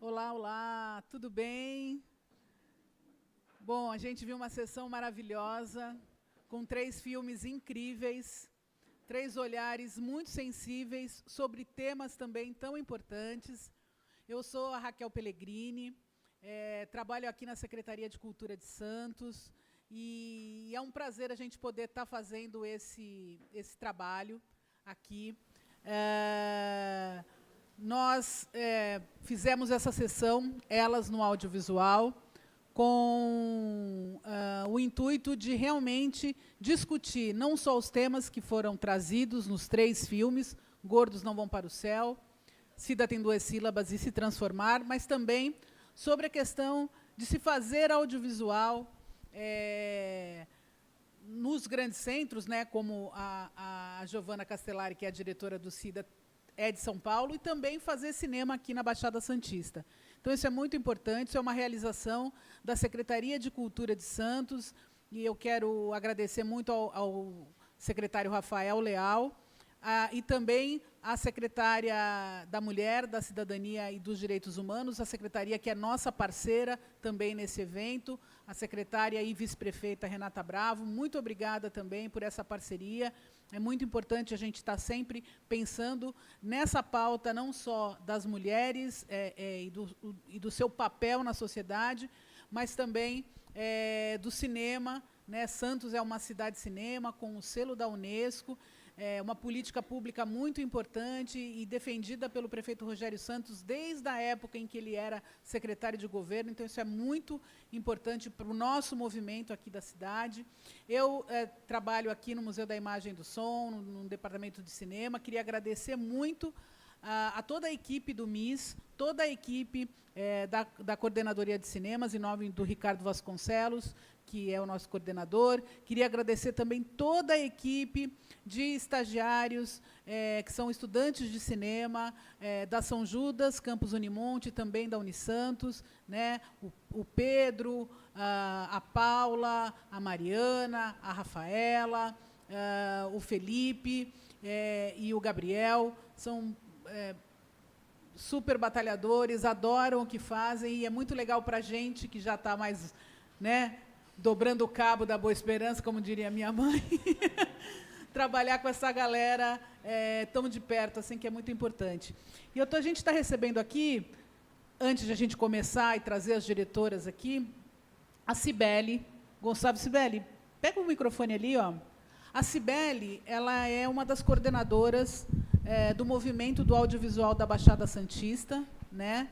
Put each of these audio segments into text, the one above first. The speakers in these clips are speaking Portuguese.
Olá, olá, tudo bem? Bom, a gente viu uma sessão maravilhosa, com 3 filmes incríveis, 3 olhares muito sensíveis sobre temas também tão importantes. Eu sou a Raquel Pellegrini, trabalho aqui na Secretaria de Cultura de Santos, e é um prazer a gente poder estar fazendo esse trabalho aqui. Nós fizemos essa sessão, Elas no Audiovisual, com o intuito de realmente discutir não só os temas que foram trazidos nos 3 filmes, Gordos Não Vão para o Céu, Cida Tem Duas Sílabas e Se Transformar, mas também sobre a questão de se fazer audiovisual nos grandes centros, né, como a Giovana Castellari, que é a diretora do Cida, é de São Paulo, e também fazer cinema aqui na Baixada Santista. Então, isso é muito importante, isso é uma realização da Secretaria de Cultura de Santos, e eu quero agradecer muito ao secretário Rafael Leal, e também à secretária da Mulher, da Cidadania e dos Direitos Humanos, a secretaria que é nossa parceira também nesse evento, a secretária e vice-prefeita Renata Bravo, muito obrigada também por essa parceria. É muito importante a gente estar sempre pensando nessa pauta, não só das mulheres e do seu papel na sociedade, mas também do cinema, né? Santos é uma cidade de cinema, com o selo da Unesco, uma política pública muito importante e defendida pelo prefeito Rogério Santos desde a época em que ele era secretário de governo. Então, isso é muito importante para o nosso movimento aqui da cidade. Eu trabalho aqui no Museu da Imagem e do Som, no departamento de cinema. Queria agradecer muito a toda a equipe do MIS, toda a equipe da Coordenadoria de Cinemas, em nome do Ricardo Vasconcelos, que é o nosso coordenador. Queria agradecer também toda a equipe de estagiários, que são estudantes de cinema, da São Judas, Campus Unimonte, também da Unisantos, né? O Pedro, a Paula, a Mariana, a Rafaela, o Felipe e o Gabriel. São super batalhadores, adoram o que fazem, e é muito legal para a gente, que já está mais, né, dobrando o cabo da Boa Esperança, como diria minha mãe, trabalhar com essa galera tão de perto, assim, que é muito importante. E a gente está recebendo aqui, antes de a gente começar e trazer as diretoras aqui, a Cibele Gonçalves. Cibele, pega o microfone ali, ó. A Cibele, ela é uma das coordenadoras do movimento do audiovisual da Baixada Santista, né?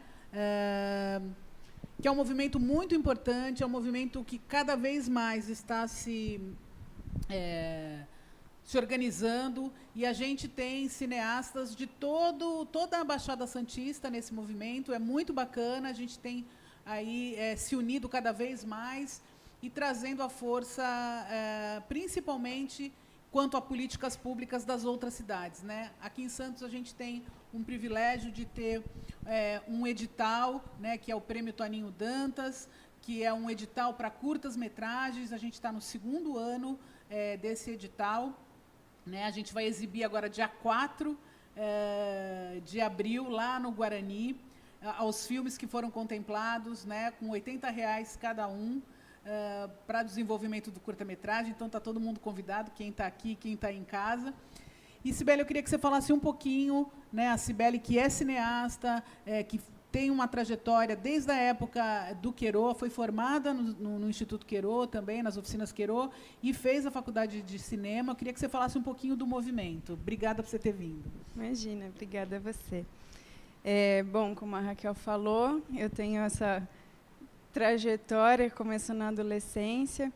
Que é um movimento muito importante, é um movimento que cada vez mais está se organizando, e a gente tem cineastas de toda a Baixada Santista nesse movimento. É muito bacana, a gente tem aí se unido cada vez mais e trazendo a força, principalmente quanto a políticas públicas das outras cidades, né? Aqui em Santos a gente tem um privilégio de ter um edital, né, que é o Prêmio Toninho Dantas, que é um edital para curtas-metragens. A gente está no 2º ano desse edital, né? A gente vai exibir agora, dia 4 de abril, lá no Guarani, aos filmes que foram contemplados, né, com R$80 cada um, para desenvolvimento do curta-metragem. Então, está todo mundo convidado, quem está aqui, quem está em casa. E, Cibele, eu queria que você falasse um pouquinho, né, a Cibele, que é cineasta, que tem uma trajetória desde a época do Querô, foi formada no Instituto Querô também, nas oficinas Querô, e fez a faculdade de cinema. Eu queria que você falasse um pouquinho do movimento. Obrigada por você ter vindo. Imagina, obrigada a você. Bom, como a Raquel falou, eu tenho essa trajetória, começou na adolescência,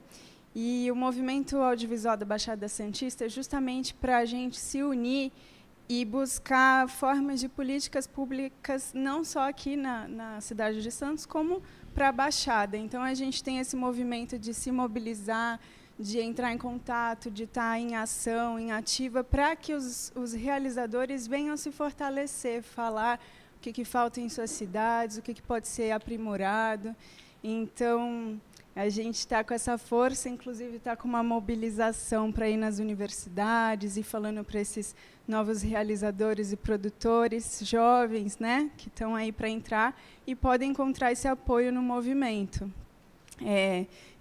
e o movimento audiovisual da Baixada Santista é justamente para a gente se unir e buscar formas de políticas públicas, não só aqui na cidade de Santos, como para a Baixada. Então, a gente tem esse movimento de se mobilizar, de entrar em contato, de estar em ação, em ativa, para que os realizadores venham se fortalecer, falar o que falta em suas cidades, o que pode ser aprimorado. Então, A gente está com essa força, inclusive está com uma mobilização para ir nas universidades e falando para esses novos realizadores e produtores jovens, né, que estão aí para entrar e podem encontrar esse apoio no movimento.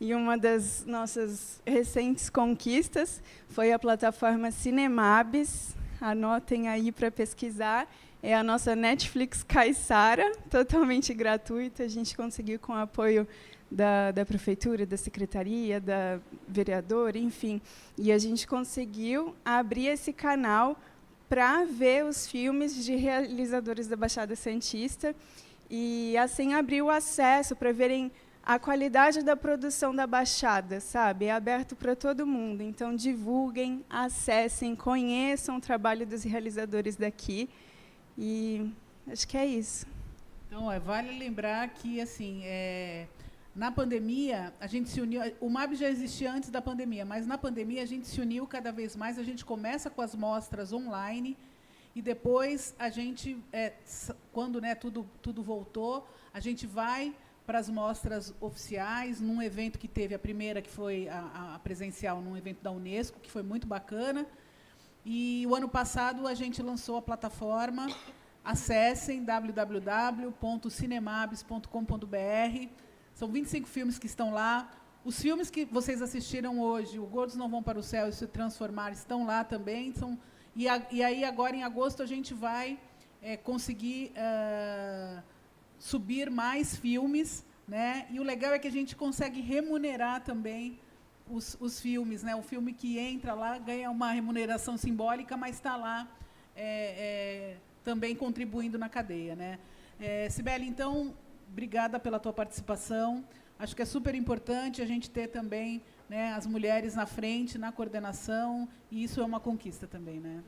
E uma das nossas recentes conquistas foi a plataforma Cinemabs. Anotem aí para pesquisar. É a nossa Netflix Caiçara, totalmente gratuita. A gente conseguiu com o apoio da prefeitura, da secretaria, da vereadora, enfim. E a gente conseguiu abrir esse canal para ver os filmes de realizadores da Baixada Santista e, assim, abrir o acesso para verem a qualidade da produção da Baixada, sabe? É aberto para todo mundo. Então, divulguem, acessem, conheçam o trabalho dos realizadores daqui. E acho que é isso. Então, vale lembrar que, assim, na pandemia, a gente se uniu. O MAB já existia antes da pandemia, mas na pandemia a gente se uniu cada vez mais. A gente começa com as mostras online e depois a gente, quando, né, tudo voltou, a gente vai para as mostras oficiais, num evento que teve a primeira, que foi a presencial, num evento da Unesco, que foi muito bacana. E o ano passado a gente lançou a plataforma. Acessem www.cinemabs.com.br. São 25 filmes que estão lá. Os filmes que vocês assistiram hoje, o Gordos Não Vão para o Céu e Se Transformar, estão lá também. E aí, agora, em agosto, a gente vai conseguir subir mais filmes, né? E o legal é que a gente consegue remunerar também os filmes, né? O filme que entra lá ganha uma remuneração simbólica, mas está lá também contribuindo na cadeia, né? Cibele, então, obrigada pela tua participação. Acho que é super importante a gente ter também, né, as mulheres na frente, na coordenação, e isso é uma conquista também, né?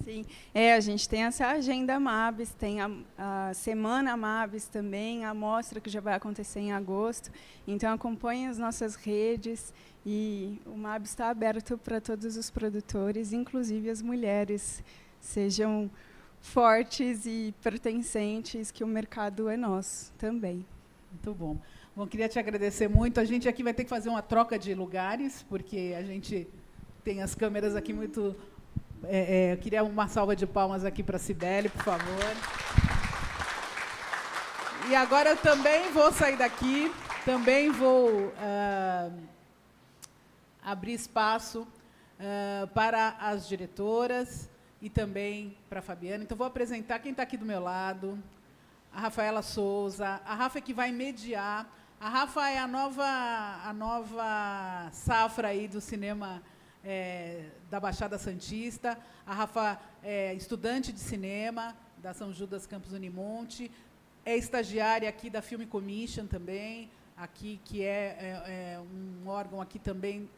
Sim, a gente tem essa agenda MABS, tem a Semana MABS também, a mostra que já vai acontecer em agosto. Então, acompanhem as nossas redes e o MABS está aberto para todos os produtores, inclusive as mulheres. Sejam fortes e pertencentes, que o mercado é nosso também. Muito bom. Bom, queria te agradecer muito. A gente aqui vai ter que fazer uma troca de lugares, porque a gente tem as câmeras aqui muito... eu queria uma salva de palmas aqui para a Cibele, por favor. E agora eu também vou sair daqui, também vou abrir espaço para as diretoras e também para a Fabiana. Então, vou apresentar quem está aqui do meu lado, a Rafaela Souza. A Rafa é que vai mediar. A Rafa é a nova safra aí do cinema da Baixada Santista. A Rafa é estudante de cinema da São Judas Campus Unimonte, é estagiária aqui da Film Commission também, aqui, que é um órgão aqui também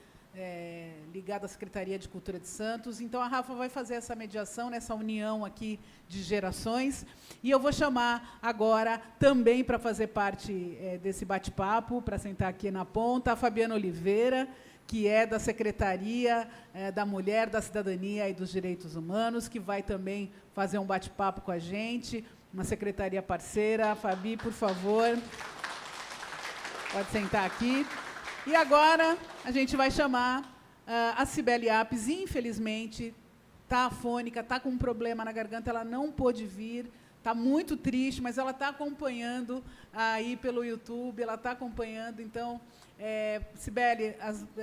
ligado à Secretaria de Cultura de Santos. Então, a Rafa vai fazer essa mediação, nessa união aqui de gerações. E eu vou chamar agora, também para fazer parte desse bate-papo, para sentar aqui na ponta, a Fabiana Oliveira, que é da Secretaria da Mulher, da Cidadania e dos Direitos Humanos, que vai também fazer um bate-papo com a gente, uma secretaria parceira. Fabi, por favor, pode sentar aqui. E agora a gente vai chamar a Cibele Apes. Infelizmente, está afônica, está com um problema na garganta, ela não pôde vir, está muito triste, mas ela está acompanhando aí pelo YouTube, ela está acompanhando. Então, Cibele,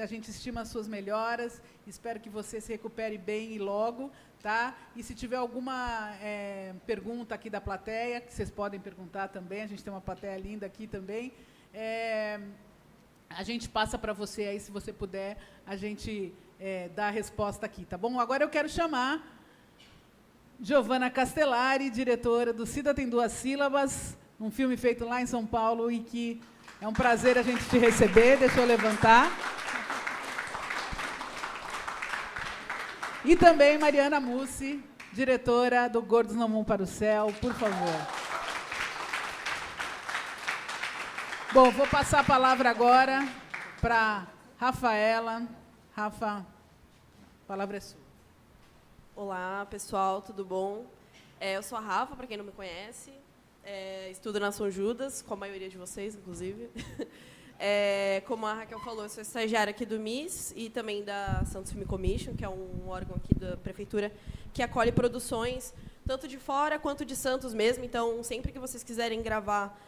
a gente estima as suas melhoras, espero que você se recupere bem e logo, tá? E se tiver alguma pergunta aqui da plateia, que vocês podem perguntar também, a gente tem uma plateia linda aqui também, a gente passa para você aí, se você puder, a gente dá a resposta aqui, tá bom? Agora eu quero chamar Giovana Castellari, diretora do Cida Tem Duas Sílabas, um filme feito lá em São Paulo e que é um prazer a gente te receber. Deixa eu levantar. E também Mariana Mussi, diretora do Gordos Não Vão para o Céu, por favor. Bom, vou passar a palavra agora para Rafaela. Rafa, a palavra é sua. Olá, pessoal, tudo bom? Eu sou a Rafa, para quem não me conhece. Estudo na São Judas, com a maioria de vocês, inclusive. Como a Raquel falou, eu sou estagiária aqui do MIS e também da Santos Film Commission, que é um órgão aqui da prefeitura que acolhe produções tanto de fora quanto de Santos mesmo. Então, sempre que vocês quiserem gravar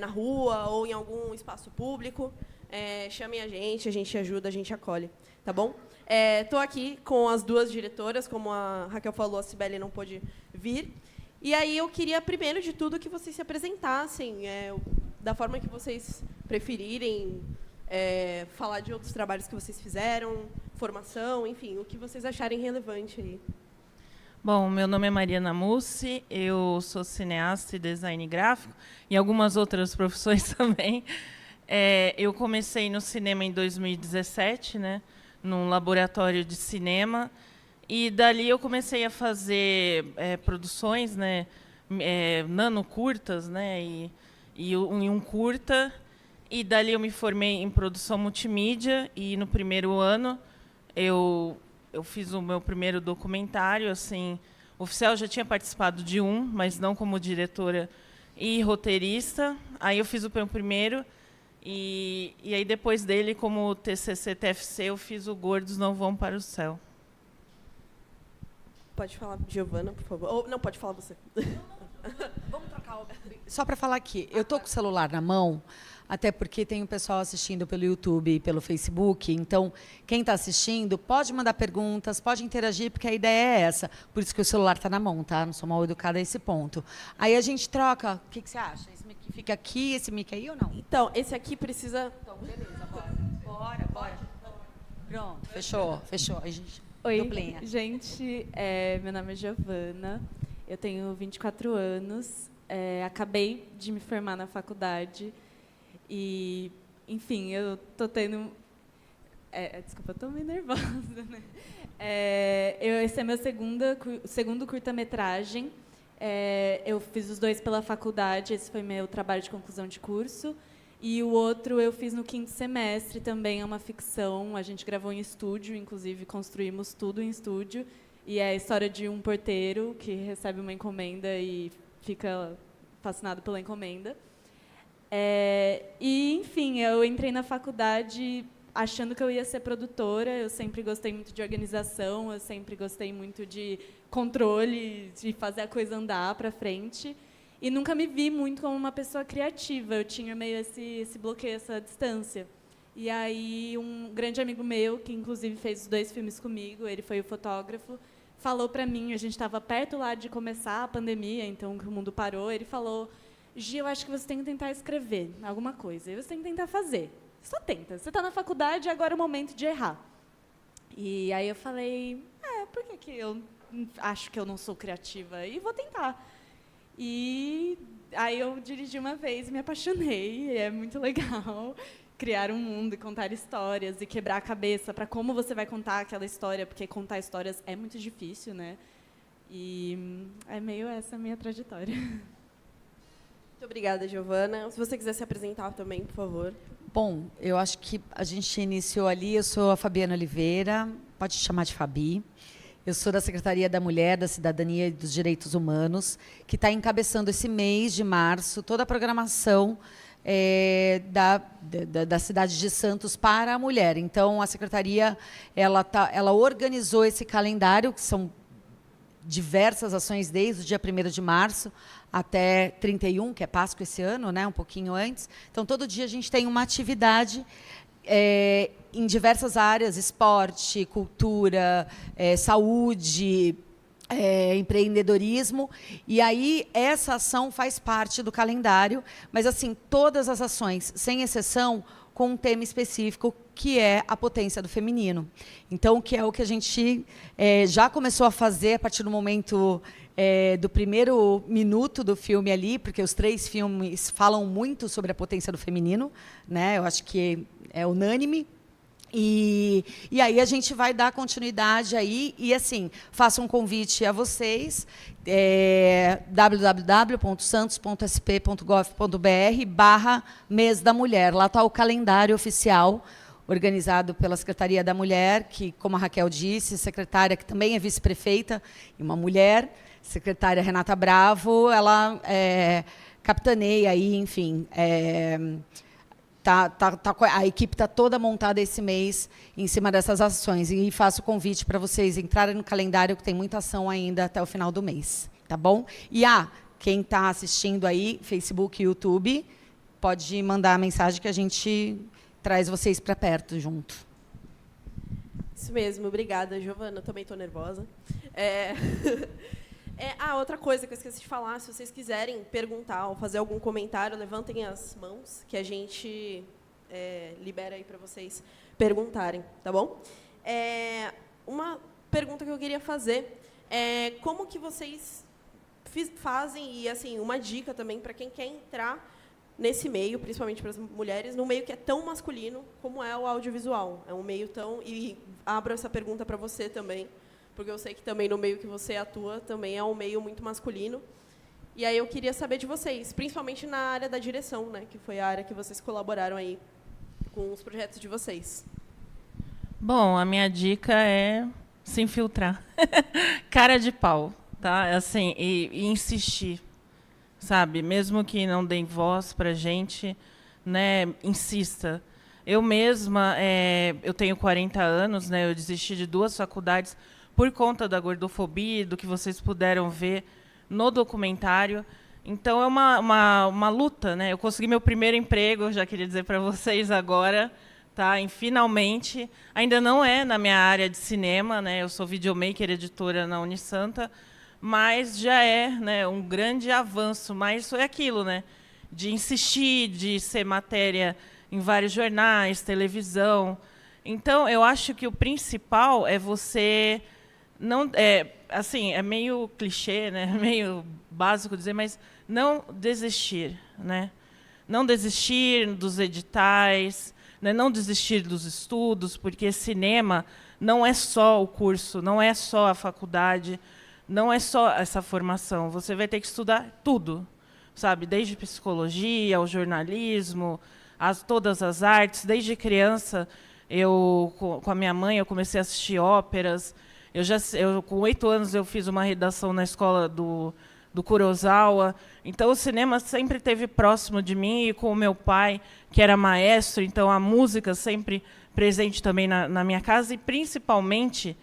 na rua ou em algum espaço público, chamem a gente ajuda, a gente acolhe, tá bom? Estou aqui com as duas diretoras, como a Raquel falou, a Cibele não pôde vir. E aí eu queria, primeiro de tudo, que vocês se apresentassem, da forma que vocês preferirem, falar de outros trabalhos que vocês fizeram, formação, enfim, o que vocês acharem relevante aí. Bom, meu nome é Mariana Mussi, eu sou cineasta e design gráfico, e algumas outras profissões também. Eu comecei no cinema em 2017, né, num laboratório de cinema, e dali eu comecei a fazer produções, né, nanocurtas, né, e um curta, e dali eu me formei em produção multimídia, e no primeiro ano eu fiz o meu primeiro documentário, assim, oficial. Eu já tinha participado de um, mas não como diretora e roteirista. Aí eu fiz o meu primeiro, e aí depois dele, como TCC-TFC, eu fiz o Gordos Não Vão para o Céu. Pode falar, Giovana, por favor. Ou, não, pode falar você. Vamos trocar. Só para falar aqui, eu estou com o celular na mão, até porque tem o pessoal assistindo pelo YouTube e pelo Facebook. Então, quem está assistindo pode mandar perguntas, pode interagir, porque a ideia é essa. Por isso que o celular está na mão, tá? Não sou mal educada a esse ponto. Aí a gente troca. O que você acha? Esse mic fica aqui, esse mic aí ou não? Então, esse aqui precisa... Então, beleza, bora. Bora. Pronto, fechou. A gente... Oi, duplinha. gente, meu nome é Giovana, eu tenho 24 anos, acabei de me formar na faculdade e, enfim, eu estou tendo... desculpa, eu estou meio nervosa, né? Esse é meu segundo curta-metragem, eu fiz os dois pela faculdade, esse foi meu trabalho de conclusão de curso. E o outro eu fiz no 5º semestre, também é uma ficção. A gente gravou em estúdio, inclusive construímos tudo em estúdio. E é a história de um porteiro que recebe uma encomenda e fica fascinado pela encomenda. E, enfim, eu entrei na faculdade achando que eu ia ser produtora. Eu sempre gostei muito de organização, eu sempre gostei muito de controle, de fazer a coisa andar para frente. E nunca me vi muito como uma pessoa criativa. Eu tinha meio esse bloqueio, essa distância. E aí, um grande amigo meu, que inclusive fez os 2 filmes comigo, ele foi o fotógrafo, falou para mim, a gente estava perto lá de começar a pandemia, então o mundo parou, ele falou, Gi, eu acho que você tem que tentar escrever alguma coisa, e você tem que tentar fazer. Só tenta. Você está na faculdade, agora é o momento de errar. E aí eu falei, por que eu acho que eu não sou criativa? E vou tentar. E aí eu dirigi uma vez e me apaixonei, é muito legal criar um mundo e contar histórias e quebrar a cabeça para como você vai contar aquela história, porque contar histórias é muito difícil, né? E é meio essa a minha trajetória. Muito obrigada, Giovana. Se você quiser se apresentar também, por favor. Bom, eu acho que a gente iniciou ali, eu sou a Fabiana Oliveira, pode chamar de Fabi. Eu sou da Secretaria da Mulher, da Cidadania e dos Direitos Humanos, que está encabeçando esse mês de março toda a programação da cidade de Santos para a mulher. Então, a Secretaria ela organizou esse calendário, que são diversas ações desde o dia 1º de março até 31, que é Páscoa esse ano, né, um pouquinho antes. Então, todo dia a gente tem uma atividade em diversas áreas, esporte, cultura, saúde, empreendedorismo. E aí essa ação faz parte do calendário, mas assim, todas as ações, sem exceção, com um tema específico, que é a potência do feminino. Então, que é o que a gente já começou a fazer a partir do momento do primeiro minuto do filme ali, porque os 3 filmes falam muito sobre a potência do feminino, né? Eu acho que é unânime. E aí a gente vai dar continuidade aí e, assim, faço um convite a vocês, www.santos.sp.gov.br/mês da mulher. Lá está o calendário oficial, organizado pela Secretaria da Mulher, que, como a Raquel disse, secretária que também é vice-prefeita, e uma mulher, secretária Renata Bravo, ela capitaneia aí, enfim, A equipe está toda montada esse mês em cima dessas ações. E faço o convite para vocês entrarem no calendário, que tem muita ação ainda até o final do mês. Tá bom? E quem está assistindo aí, Facebook e YouTube, pode mandar a mensagem que a gente traz vocês para perto junto. Isso mesmo, obrigada, Giovana. Eu também estou nervosa. Outra coisa que eu esqueci de falar, se vocês quiserem perguntar ou fazer algum comentário, levantem as mãos, que a gente libera aí para vocês perguntarem, tá bom? Uma pergunta que eu queria fazer é como que vocês fazem, e assim, uma dica também para quem quer entrar nesse meio, principalmente para as mulheres, num meio que é tão masculino como é o audiovisual. É um meio tão... E abro essa pergunta para você também, porque eu sei que também no meio que você atua também é um meio muito masculino. E aí eu queria saber de vocês, principalmente na área da direção, né, que foi a área que vocês colaboraram aí com os projetos de vocês. Bom, a minha dica é se infiltrar. Cara de pau, tá? Assim, e insistir, sabe? Mesmo que não deem voz para a gente, né, insista. Eu mesma, eu tenho 40 anos, né, eu desisti de 2 faculdades por conta da gordofobia, do que vocês puderam ver no documentário. Então, é uma luta, né? Eu consegui meu primeiro emprego, já queria dizer para vocês agora, tá? E, finalmente, ainda não é na minha área de cinema, né? Eu sou videomaker, editora na Unisanta, mas já é, né, um grande avanço. Mas foi aquilo, né? De insistir, de ser matéria em vários jornais, televisão. Então, eu acho que o principal é você... Não, assim, é meio clichê, né? Meio básico dizer, mas não desistir, né? Não desistir dos editais, né? Não desistir dos estudos, porque cinema não é só o curso, não é só a faculdade, não é só essa formação. Você vai ter que estudar tudo, sabe? Desde psicologia, ao jornalismo, todas as artes. Desde criança, com a minha mãe, eu comecei a assistir óperas. Com 8 anos, eu fiz uma redação na escola do Kurosawa. Então, o cinema sempre esteve próximo de mim, e com o meu pai, que era maestro, então a música sempre presente também na minha casa, e, principalmente,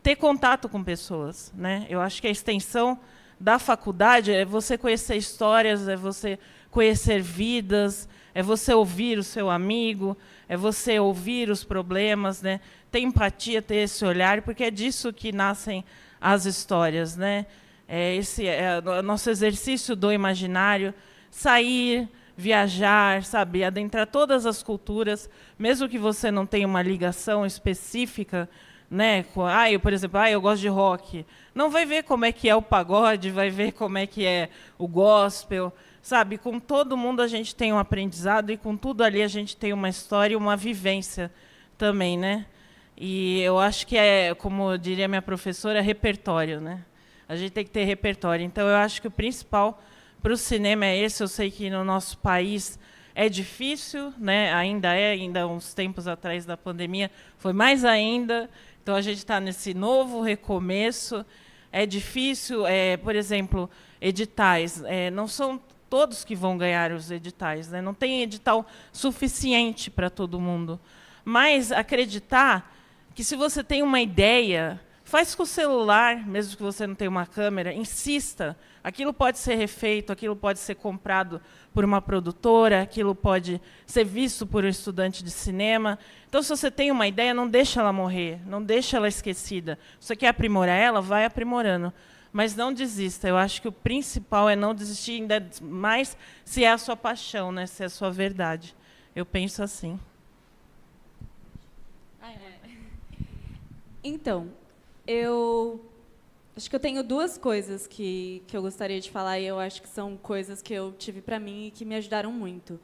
ter contato com pessoas, né? Eu acho que a extensão da faculdade é você conhecer histórias, é você conhecer vidas, é você ouvir o seu amigo, é você ouvir os problemas, né? Ter empatia, ter esse olhar, porque é disso que nascem as histórias, né? Esse é o nosso exercício do imaginário, sair, viajar, sabe? Adentrar todas as culturas, mesmo que você não tenha uma ligação específica, né? Por exemplo, eu gosto de rock. Não vai ver como é que é o pagode, vai ver como é que é o gospel, sabe? Com todo mundo a gente tem um aprendizado, e com tudo ali a gente tem uma história e uma vivência também, né? E eu acho que como diria minha professora, repertório, né? A gente tem que ter repertório. Então, eu acho que o principal para o cinema é esse. Eu sei que no nosso país é difícil, né? Ainda uns tempos atrás da pandemia foi mais ainda. Então, a gente está nesse novo recomeço. É difícil, por exemplo, editais. Não são todos que vão ganhar os editais, né? Não tem edital suficiente para todo mundo. Mas acreditar que, se você tem uma ideia, faz com o celular, mesmo que você não tenha uma câmera, insista. Aquilo pode ser refeito, aquilo pode ser comprado por uma produtora, aquilo pode ser visto por um estudante de cinema. Então, se você tem uma ideia, não deixa ela morrer, não deixa ela esquecida. Se você quer aprimorar ela, vai aprimorando. Mas não desista. Eu acho que o principal é não desistir, ainda mais se é a sua paixão, né? Se é a sua verdade. Eu penso assim. Então, eu acho que eu tenho 2 coisas que eu gostaria de falar, e eu acho que são coisas que eu tive para mim e que me ajudaram muito.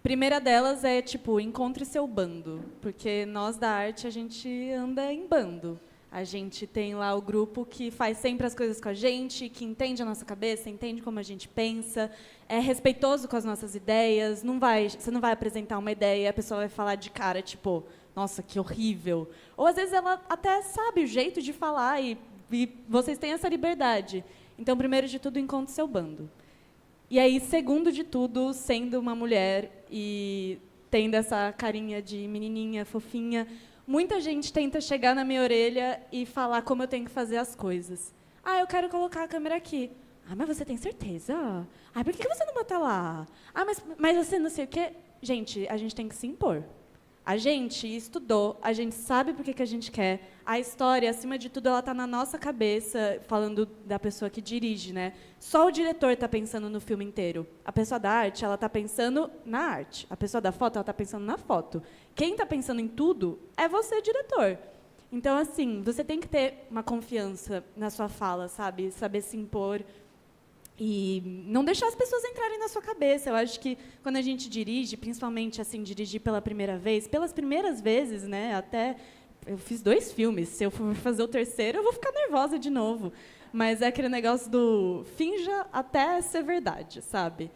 Primeira delas é, encontre seu bando, porque nós da arte, a gente anda em bando. A gente tem lá o grupo que faz sempre as coisas com a gente, que entende a nossa cabeça, entende como a gente pensa, é respeitoso com as nossas ideias. Você não vai apresentar uma ideia e a pessoa vai falar de cara, nossa, que horrível. Ou, às vezes, ela até sabe o jeito de falar, e vocês têm essa liberdade. Então, primeiro de tudo, encontre seu bando. E aí, segundo de tudo, sendo uma mulher e tendo essa carinha de menininha, fofinha. Muita gente tenta chegar na minha orelha e falar como eu tenho que fazer as coisas. Ah, eu quero colocar a câmera aqui. Ah, mas você tem certeza? Ah, por que você não bota lá? Ah, mas você não sei o quê. Gente, a gente tem que se impor. A gente estudou, a gente sabe por que a gente quer. A história, acima de tudo, ela está na nossa cabeça, falando da pessoa que dirige, né? Só o diretor está pensando no filme inteiro. A pessoa da arte, ela está pensando na arte. A pessoa da foto, ela está pensando na foto. Quem está pensando em tudo é você, diretor. Então, assim, você tem que ter uma confiança na sua fala, sabe? Saber se impor. E não deixar as pessoas entrarem na sua cabeça. Eu acho que quando a gente dirige, principalmente assim, dirigir pela primeira vez, pelas primeiras vezes, né, até eu fiz 2 filmes, se eu for fazer o terceiro, eu vou ficar nervosa de novo. Mas é aquele negócio do finja até ser verdade, sabe?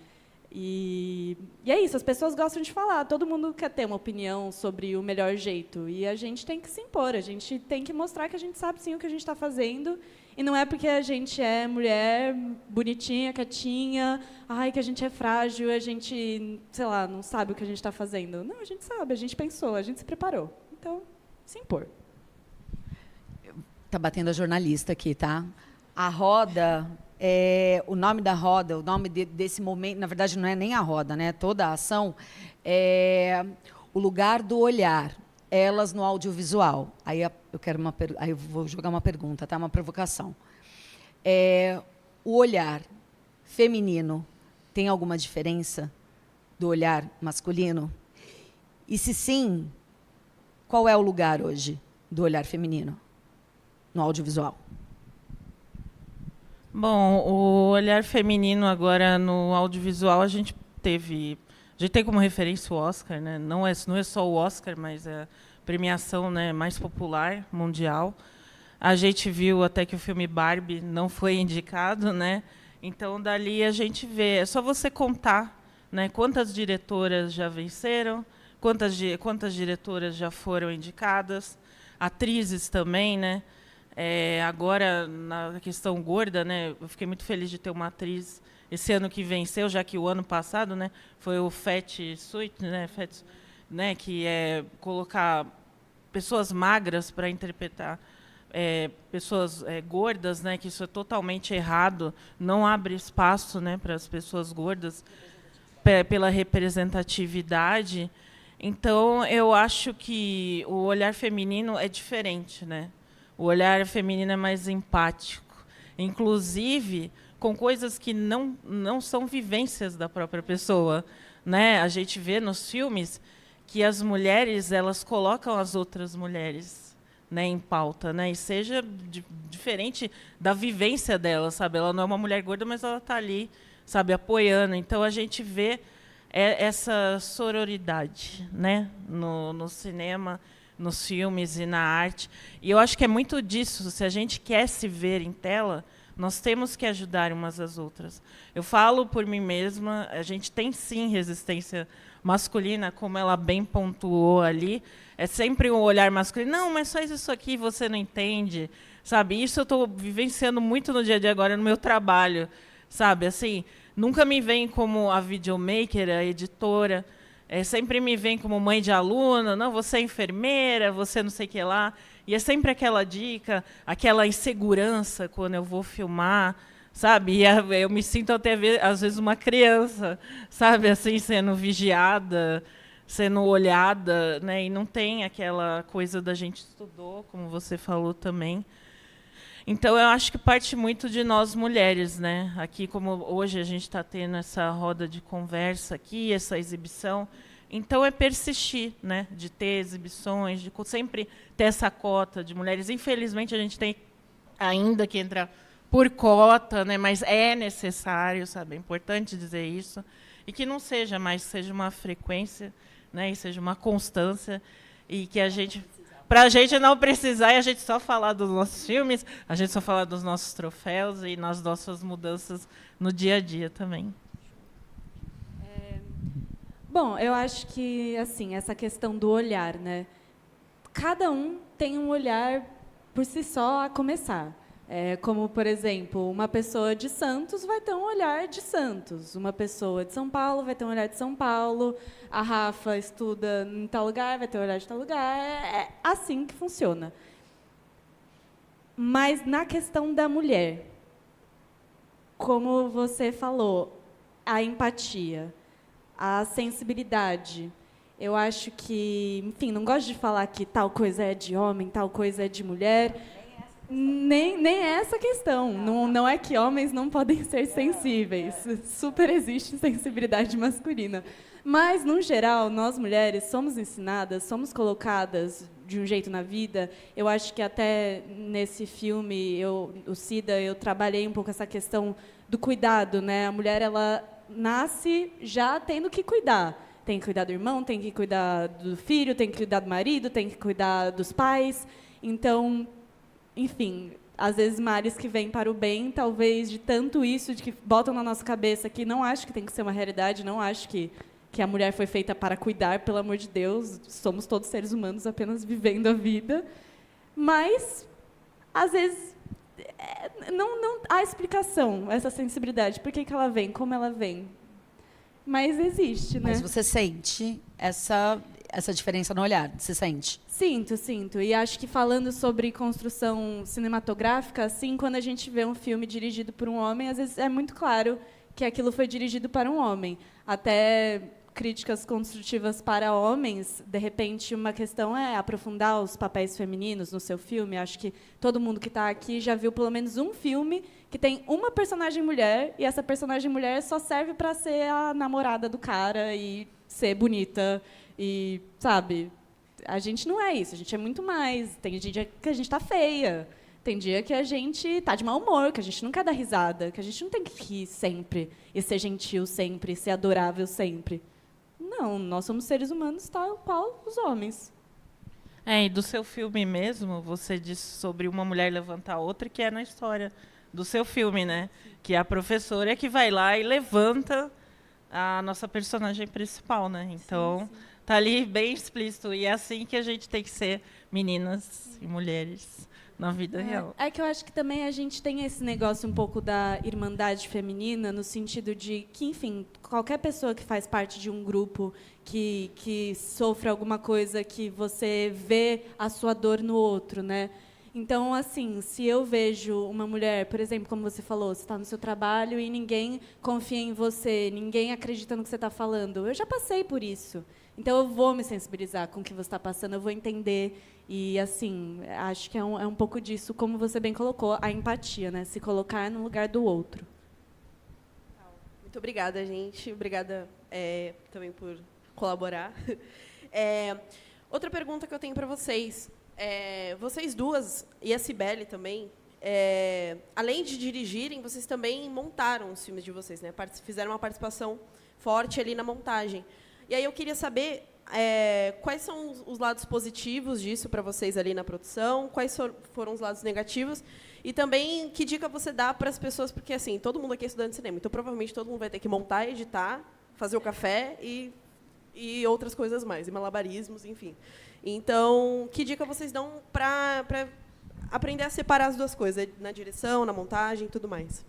E é isso, as pessoas gostam de falar, todo mundo quer ter uma opinião sobre o melhor jeito. E a gente tem que se impor, a gente tem que mostrar que a gente sabe sim o que a gente está fazendo. E não é porque a gente é mulher, bonitinha, quietinha, ai, que a gente é frágil, a gente, sei lá, não sabe o que a gente está fazendo. Não, a gente sabe, a gente pensou, a gente se preparou. Então, se impor. Tá batendo a jornalista aqui, tá? A roda, o nome da roda, o nome desse momento, na verdade, não é nem a roda, né? Toda a ação é o lugar do olhar. Elas no audiovisual. Aí eu vou jogar uma pergunta, tá? Uma provocação. O olhar feminino tem alguma diferença do olhar masculino? E se sim, qual é o lugar hoje do olhar feminino no audiovisual? Bom, o olhar feminino agora no audiovisual a gente tem como referência o Oscar, né? Não é só o Oscar, mas é a premiação, né, mais popular mundial. A gente viu até que o filme Barbie não foi indicado, né? Então dali a gente vê, é só você contar, né, quantas diretoras já venceram, quantas diretoras já foram indicadas, atrizes também, né? Agora na questão gorda, né, eu fiquei muito feliz de ter uma atriz esse ano que venceu, já que o ano passado, né, foi o Fat Suit, né, que é colocar pessoas magras para interpretar pessoas gordas, né, que isso é totalmente errado, não abre espaço, né, para as pessoas gordas pela representatividade. Então, eu acho que o olhar feminino é diferente, né? O olhar feminino é mais empático, inclusive com coisas que não são vivências da própria pessoa, né? A gente vê nos filmes que as mulheres, elas colocam as outras mulheres, né, em pauta, né? E seja diferente da vivência dela, sabe? Ela não é uma mulher gorda, mas ela está ali, sabe, apoiando. Então a gente vê essa sororidade, né, no cinema, nos filmes e na arte. E eu acho que é muito disso. Se a gente quer se ver em tela, nós temos que ajudar umas às outras. Eu falo por mim mesma, a gente tem sim resistência masculina, como ela bem pontuou ali. É sempre um olhar masculino. Não, mas faz isso aqui, você não entende, sabe? Isso eu estou vivenciando muito no dia a dia agora no meu trabalho, sabe? Assim, nunca me vem como a videomaker, a editora. Sempre me vem como mãe de aluna, não, você é enfermeira, você não sei o que lá. E é sempre aquela dica, aquela insegurança quando eu vou filmar, sabe? E eu me sinto até, às vezes, uma criança, sabe? Assim, sendo vigiada, sendo olhada, né? E não tem aquela coisa da gente estudou, como você falou também. Então, eu acho que parte muito de nós mulheres, né? Aqui, como hoje a gente está tendo essa roda de conversa aqui, essa exibição. Então, é persistir, né? De ter exibições, de sempre ter essa cota de mulheres. Infelizmente, a gente tem ainda que entrar por cota, né? Mas é necessário, sabe? É importante dizer isso. E que não seja mais, seja uma frequência, né? E seja uma constância. E que a gente... Para a gente não precisar e a gente só falar dos nossos filmes, a gente só falar dos nossos troféus e nas nossas mudanças no dia a dia também. Bom, eu acho que assim, essa questão do olhar, né? Cada um tem um olhar por si só a começar. Como, por exemplo, uma pessoa de Santos vai ter um olhar de Santos, uma pessoa de São Paulo vai ter um olhar de São Paulo, a Rafa estuda em tal lugar, vai ter um olhar de tal lugar. É assim que funciona. Mas na questão da mulher, como você falou, a empatia, a sensibilidade. Eu acho que, enfim, não gosto de falar que tal coisa é de homem, tal coisa é de mulher. Nem é essa questão. Não é que homens não podem ser sensíveis. Super existe sensibilidade masculina. Mas, no geral, nós mulheres somos ensinadas, somos colocadas de um jeito na vida. Eu acho que até nesse filme, o Cida, eu trabalhei um pouco essa questão do cuidado, né? A mulher, ela nasce já tendo que cuidar. Tem que cuidar do irmão, tem que cuidar do filho, tem que cuidar do marido, tem que cuidar dos pais. Então, enfim, às vezes males que vêm para o bem, talvez de tanto isso, de que botam na nossa cabeça que não acho que tem que ser uma realidade, não acho que a mulher foi feita para cuidar, pelo amor de Deus, somos todos seres humanos apenas vivendo a vida. Mas, às vezes, não há explicação, essa sensibilidade. Por que ela vem, como ela vem? Mas existe, né? Mas você sente essa diferença no olhar? Você sente? Sinto. E acho que falando sobre construção cinematográfica, assim, quando a gente vê um filme dirigido por um homem, às vezes é muito claro que aquilo foi dirigido para um homem. Até críticas construtivas para homens, de repente, uma questão é aprofundar os papéis femininos no seu filme. Acho que todo mundo que está aqui já viu pelo menos um filme que tem uma personagem mulher, e essa personagem mulher só serve para ser a namorada do cara e ser bonita. E, sabe, a gente não é isso, a gente é muito mais. Tem dia que a gente está feia, tem dia que a gente está de mau humor, que a gente não quer dar risada, que a gente não tem que rir sempre, e ser gentil sempre, e ser adorável sempre. Não, nós somos seres humanos tal qual os homens. E do seu filme mesmo, você disse sobre uma mulher levantar a outra, que é na história do seu filme, né? Que é a professora que vai lá e levanta a nossa personagem principal, né? Então, tá ali bem explícito. E é assim que a gente tem que ser meninas e mulheres na vida real. É que eu acho que também a gente tem esse negócio um pouco da irmandade feminina, no sentido de que, enfim, qualquer pessoa que faz parte de um grupo que sofre alguma coisa, que você vê a sua dor no outro, né? Então, assim, se eu vejo uma mulher, por exemplo, como você falou, você está no seu trabalho e ninguém confia em você, ninguém acredita no que você está falando. Eu já passei por isso. Então, eu vou me sensibilizar com o que você está passando, eu vou entender. E, assim, acho que é um pouco disso, como você bem colocou, a empatia, né? Se colocar no lugar do outro. Muito obrigada, gente. Obrigada também por colaborar. Outra pergunta que eu tenho para vocês. Vocês duas, e a Cibele também, além de dirigirem, vocês também montaram os filmes de vocês, né? Fizeram uma participação forte ali na montagem. E aí eu queria saber quais são os lados positivos disso para vocês ali na produção, quais foram os lados negativos, e também que dica você dá para as pessoas, porque assim, todo mundo aqui é estudante de cinema, então provavelmente todo mundo vai ter que montar, editar, fazer o café e outras coisas mais, e malabarismos, enfim. Então, que dica vocês dão para aprender a separar as duas coisas, na direção, na montagem e tudo mais?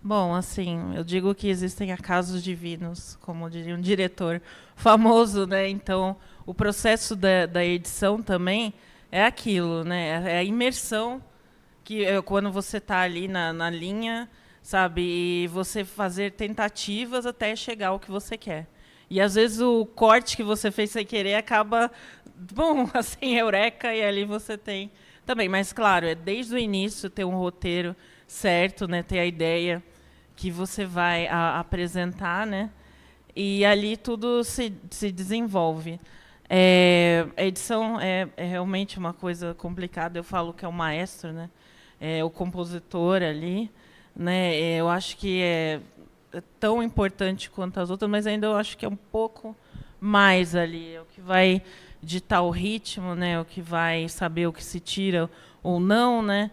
Bom, assim, eu digo que existem acasos divinos, como diria um diretor famoso, né? Então, o processo da edição também é aquilo, né? É a imersão que quando você está ali na linha, sabe? E você fazer tentativas até chegar ao que você quer. E, às vezes, o corte que você fez sem querer acaba, bom, assim, eureka, e ali você tem também. Mas, claro, é desde o início ter um roteiro certo, né? Ter a ideia que você vai apresentar, né? E ali tudo se desenvolve. A edição é realmente uma coisa complicada. Eu falo que é o maestro, né? É o compositor ali, né? Eu acho que é tão importante quanto as outras, mas ainda eu acho que é um pouco mais ali. É o que vai ditar o ritmo, né? O que vai saber o que se tira ou não, né?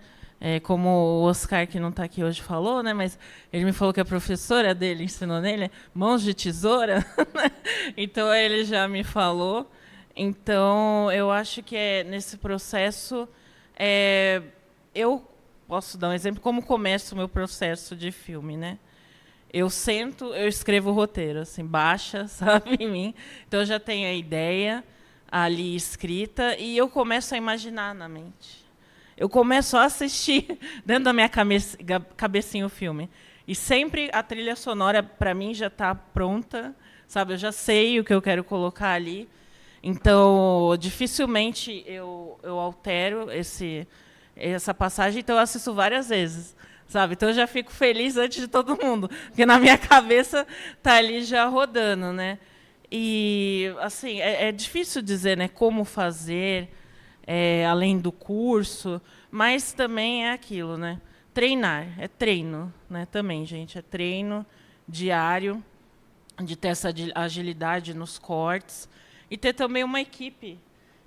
Como o Oscar, que não está aqui hoje, falou, né? Mas ele me falou que a professora dele ensinou nele mãos de tesoura. Então, ele já me falou. Então, eu acho que nesse processo, eu posso dar um exemplo como começa o meu processo de filme, né? Eu sento, eu escrevo o roteiro, assim, baixa, sabe, em mim. Então eu já tenho a ideia ali escrita e eu começo a imaginar na mente. Eu começo a assistir dentro da minha cabecinha o filme. E sempre a trilha sonora, para mim, já está pronta, sabe? Eu já sei o que eu quero colocar ali. Então, dificilmente eu altero essa passagem, então eu assisto várias vezes, sabe? Então eu já fico feliz antes de todo mundo, porque na minha cabeça está ali já rodando, né? E assim é difícil dizer, né, como fazer, além do curso, mas também é aquilo, né? Treinar, é treino, né? Também, gente, é treino diário de ter essa agilidade nos cortes. E ter também uma equipe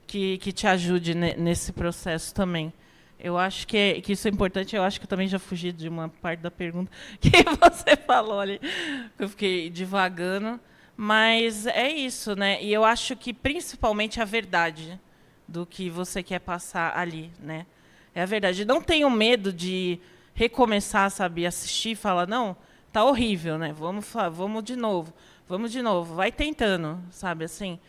que te ajude nesse processo também. Eu acho que isso é importante. Eu acho que eu também já fugi de uma parte da pergunta que você falou ali. Eu fiquei divagando. Mas é isso, né? E eu acho que, principalmente, a verdade do que você quer passar ali, né? É a verdade. Não tenham medo de recomeçar, sabe? Assistir e falar, não, tá horrível, né? Vamos de novo. Vamos de novo. Vai tentando, sabe? Assim...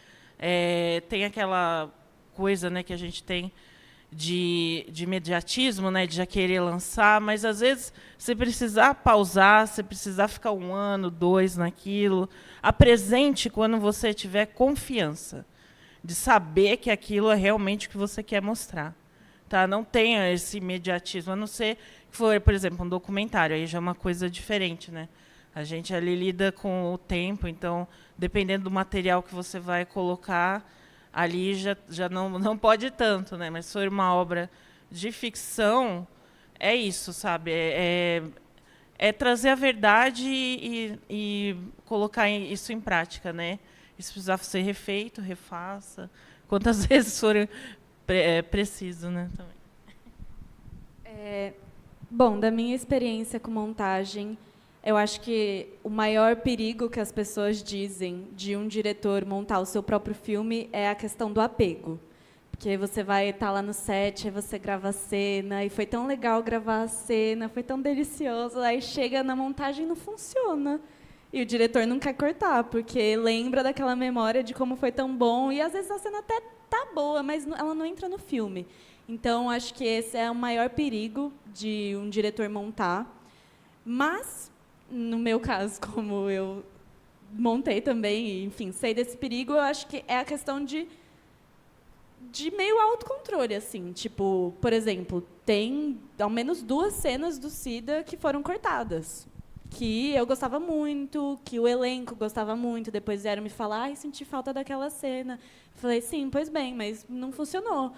tem aquela coisa, né, que a gente tem de imediatismo, né, de já querer lançar, mas às vezes você precisar pausar, você precisar ficar 1 ano, 2 naquilo. Apresente quando você tiver confiança de saber que aquilo é realmente o que você quer mostrar. Tá? Não tenha esse imediatismo, a não ser que for, por exemplo, um documentário, aí já é uma coisa diferente, né? A gente ali lida com o tempo, então, dependendo do material que você vai colocar, ali já não pode tanto, né? Mas se for uma obra de ficção, é isso, sabe? É trazer a verdade e colocar isso em prática, né? E se precisar ser refeito, refaça. Quantas vezes for preciso, né? Também. Bom, da minha experiência com montagem, eu acho que o maior perigo que as pessoas dizem de um diretor montar o seu próprio filme é a questão do apego. Porque você vai estar lá no set, aí você grava a cena, e foi tão legal gravar a cena, foi tão delicioso, aí chega na montagem e não funciona. E o diretor não quer cortar, porque lembra daquela memória de como foi tão bom, e às vezes a cena até tá boa, mas ela não entra no filme. Então, acho que esse é o maior perigo de um diretor montar. Mas, no meu caso, como eu montei também, e, enfim, sei desse perigo, eu acho que é a questão de meio autocontrole, assim. Tipo, por exemplo, tem ao menos 2 cenas do Cida que foram cortadas, que eu gostava muito, que o elenco gostava muito, depois vieram me falar, ai, senti falta daquela cena. Eu falei, sim, pois bem, mas não funcionou.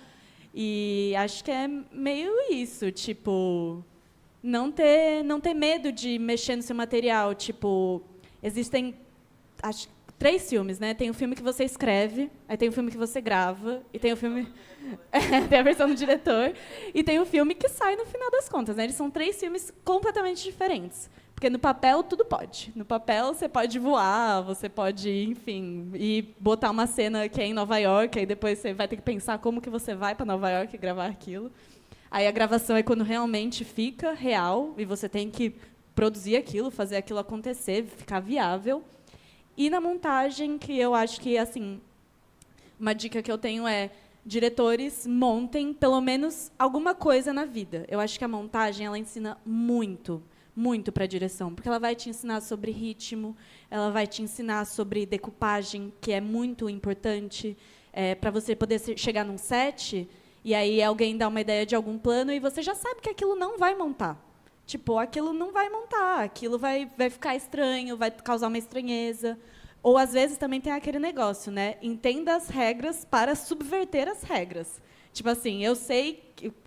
E acho que é meio isso, tipo, não ter medo de mexer no seu material. Tipo, existem, acho, 3 filmes, né? Tem o filme que você escreve, aí tem o filme que você grava, e tem o filme... tem a versão do diretor, e tem o filme que sai no final das contas, né? Eles são 3 filmes completamente diferentes. Porque no papel tudo pode. No papel você pode voar, você pode, enfim, ir botar uma cena que é em Nova York, aí depois você vai ter que pensar como que você vai para Nova York e gravar aquilo. Aí a gravação é quando realmente fica real e você tem que produzir aquilo, fazer aquilo acontecer, ficar viável. E na montagem, que eu acho que, assim, uma dica que eu tenho é: diretores, montem pelo menos alguma coisa na vida. Eu acho que a montagem ela ensina muito para a direção, porque ela vai te ensinar sobre ritmo, ela vai te ensinar sobre decupagem, que é muito importante para você poder chegar num set e aí alguém dá uma ideia de algum plano e você já sabe que aquilo não vai montar. Tipo, aquilo não vai montar, aquilo vai ficar estranho, vai causar uma estranheza. Ou, às vezes, também tem aquele negócio, né? Entenda as regras para subverter as regras. Tipo assim, eu sei,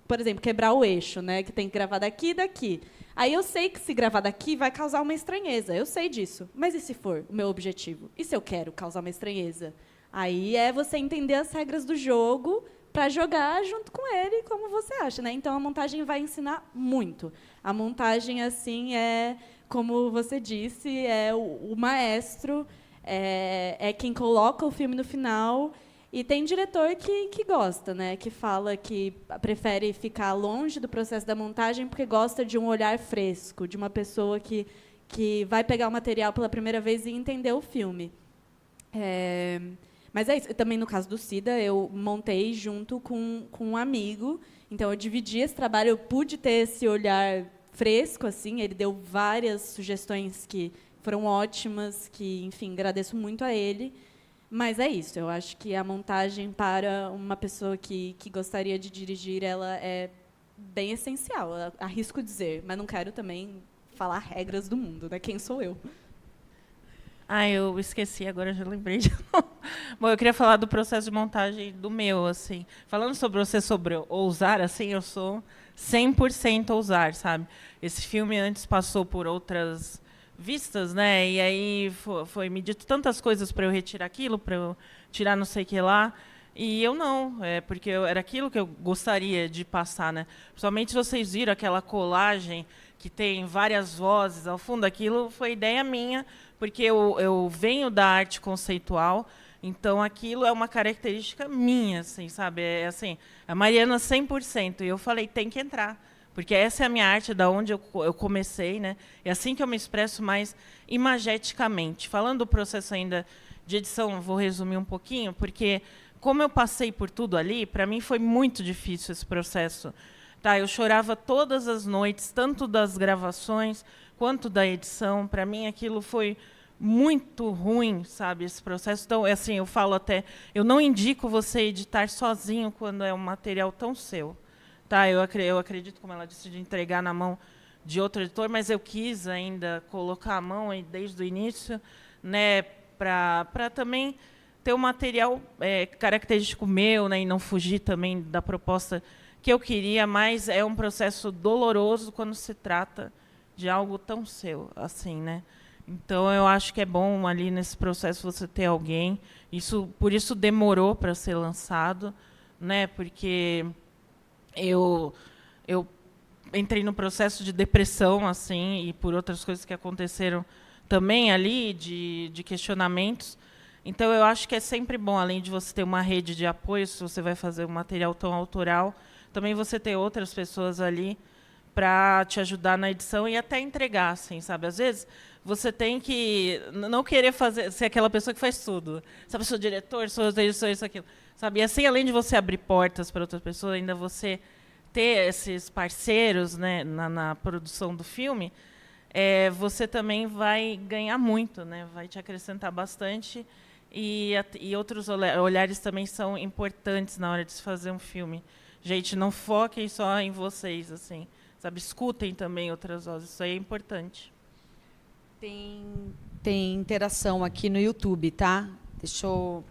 por exemplo, quebrar o eixo, né? Que tem que gravar daqui e daqui. Aí eu sei que se gravar daqui vai causar uma estranheza. Eu sei disso. Mas e se for o meu objetivo? E se eu quero causar uma estranheza? Aí é você entender as regras do jogo para jogar junto com ele como você acha, né? Então a montagem vai ensinar muito. A montagem, assim, é, como você disse, é o maestro, é quem coloca o filme no final. E tem diretor que gosta, né? Que fala que prefere ficar longe do processo da montagem porque gosta de um olhar fresco, de uma pessoa que vai pegar o material pela primeira vez e entender o filme. Mas é isso. Também, no caso do Cida, eu montei junto com um amigo. Então, eu dividi esse trabalho. Eu pude ter esse olhar fresco, assim. Ele deu várias sugestões que foram ótimas, que, enfim, agradeço muito a ele. Mas é isso. Eu acho que a montagem para uma pessoa que gostaria de dirigir, ela é bem essencial. Eu arrisco dizer, mas não quero também falar regras do mundo, né? Quem sou eu? Eu esqueci, agora já lembrei de novo. Bom, eu queria falar do processo de montagem do meu, assim. Falando sobre você, sobre ousar, assim, eu sou 100% ousar, sabe? Esse filme antes passou por outras vistas, né? E aí foi me dito tantas coisas para eu retirar aquilo, para eu tirar não sei o que lá. E eu não, porque era aquilo que eu gostaria de passar, né? Principalmente vocês viram aquela colagem que tem várias vozes ao fundo, aquilo foi ideia minha, porque eu venho da arte conceitual, então aquilo é uma característica minha, assim, sabe? É assim, a Mariana 100%, e eu falei, tem que entrar, porque essa é a minha arte, da onde eu comecei, né? É assim que eu me expresso mais imageticamente. Falando do processo ainda de edição, vou resumir um pouquinho, porque como eu passei por tudo ali, para mim foi muito difícil esse processo. Tá, eu chorava todas as noites, tanto das gravações quanto da edição. Para mim, aquilo foi muito ruim, sabe, esse processo. Então, assim, eu falo até, eu não indico você editar sozinho quando é um material tão seu. Tá, eu acredito, como ela disse, de entregar na mão de outro editor, mas eu quis ainda colocar a mão aí desde o início, né, para também ter um material característico meu, né, e não fugir também da proposta que eu queria, mas é um processo doloroso quando se trata de algo tão seu, assim, né? Então, eu acho que é bom ali nesse processo você ter alguém. Por isso demorou para ser lançado, né? Porque eu entrei no processo de depressão, assim, e por outras coisas que aconteceram também ali, de questionamentos. Então, eu acho que é sempre bom, além de você ter uma rede de apoio, se você vai fazer um material tão autoral, também você ter outras pessoas ali para te ajudar na edição e até entregar, assim, sabe? Às vezes, você tem que não querer ser aquela pessoa que faz tudo. Sabe, sou diretor, sou isso, aquilo. Sabe? E assim, além de você abrir portas para outras pessoas, ainda você ter esses parceiros, né, na produção do filme, você também vai ganhar muito, né? Vai te acrescentar bastante. E outros olhares também são importantes na hora de se fazer um filme. Gente, não foquem só em vocês, assim, sabe? Escutem também outras vozes, isso aí é importante. Tem interação aqui no YouTube, tá? Deixa eu...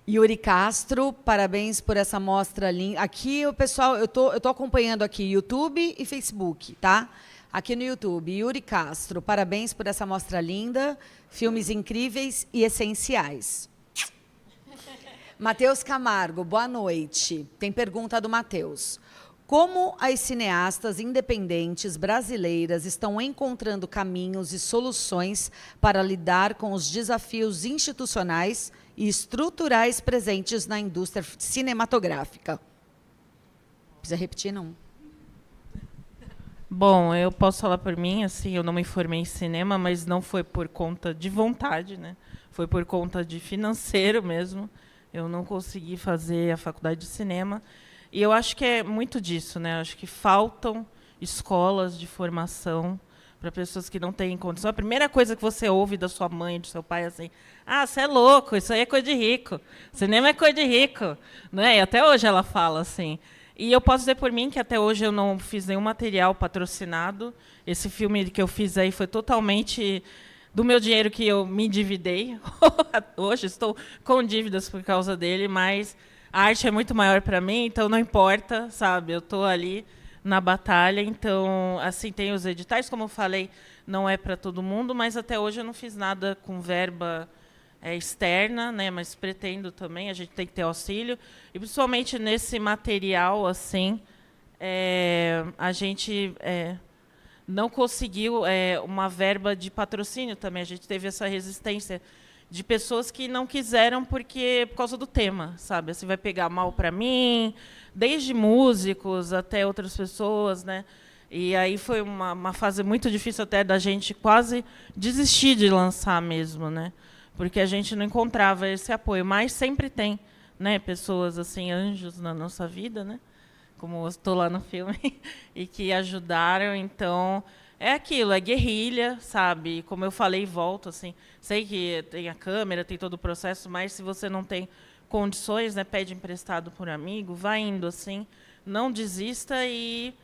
Yuri Castro, parabéns por essa mostra linda. Aqui, o pessoal, eu tô acompanhando aqui YouTube e Facebook, tá? Aqui no YouTube, Yuri Castro, parabéns por essa mostra linda, filmes incríveis e essenciais. Matheus Camargo, boa noite. Tem pergunta do Matheus. Como as cineastas independentes brasileiras estão encontrando caminhos e soluções para lidar com os desafios institucionais e estruturais presentes na indústria cinematográfica? Precisa repetir, não? Bom, eu posso falar por mim, assim, eu não me formei em cinema, mas não foi por conta de vontade, né? Foi por conta de financeiro mesmo. Eu não consegui fazer a faculdade de cinema. E eu acho que é muito disso, né? Eu acho que faltam escolas de formação para pessoas que não têm condição. A primeira coisa que você ouve da sua mãe, do seu pai, é assim, você é louco, isso aí é coisa de rico. Cinema é coisa de rico. Né? E até hoje ela fala assim. E eu posso dizer por mim que até hoje eu não fiz nenhum material patrocinado. Esse filme que eu fiz aí foi totalmente do meu dinheiro que eu me endividei. Hoje estou com dívidas por causa dele, mas a arte é muito maior para mim, então não importa, sabe? Eu estou ali na batalha, então, assim, tem os editais, como eu falei, não é para todo mundo, mas até hoje eu não fiz nada com verba externa, né? Mas pretendo também, a gente tem que ter auxílio. E, principalmente, nesse material, assim, a gente... não conseguiu uma verba de patrocínio também. A gente teve essa resistência de pessoas que não quiseram por causa do tema, sabe? Assim, vai pegar mal para mim, desde músicos até outras pessoas, né? E aí foi uma fase muito difícil até da gente quase desistir de lançar mesmo, né? Porque a gente não encontrava esse apoio, mas sempre tem, né, pessoas assim, anjos na nossa vida, né? Como eu estou lá no filme, e que ajudaram. Então, é aquilo, é guerrilha, sabe? Como eu falei, volto, assim, sei que tem a câmera, tem todo o processo, mas se você não tem condições, né, pede emprestado por amigo, vai indo, assim, não desista e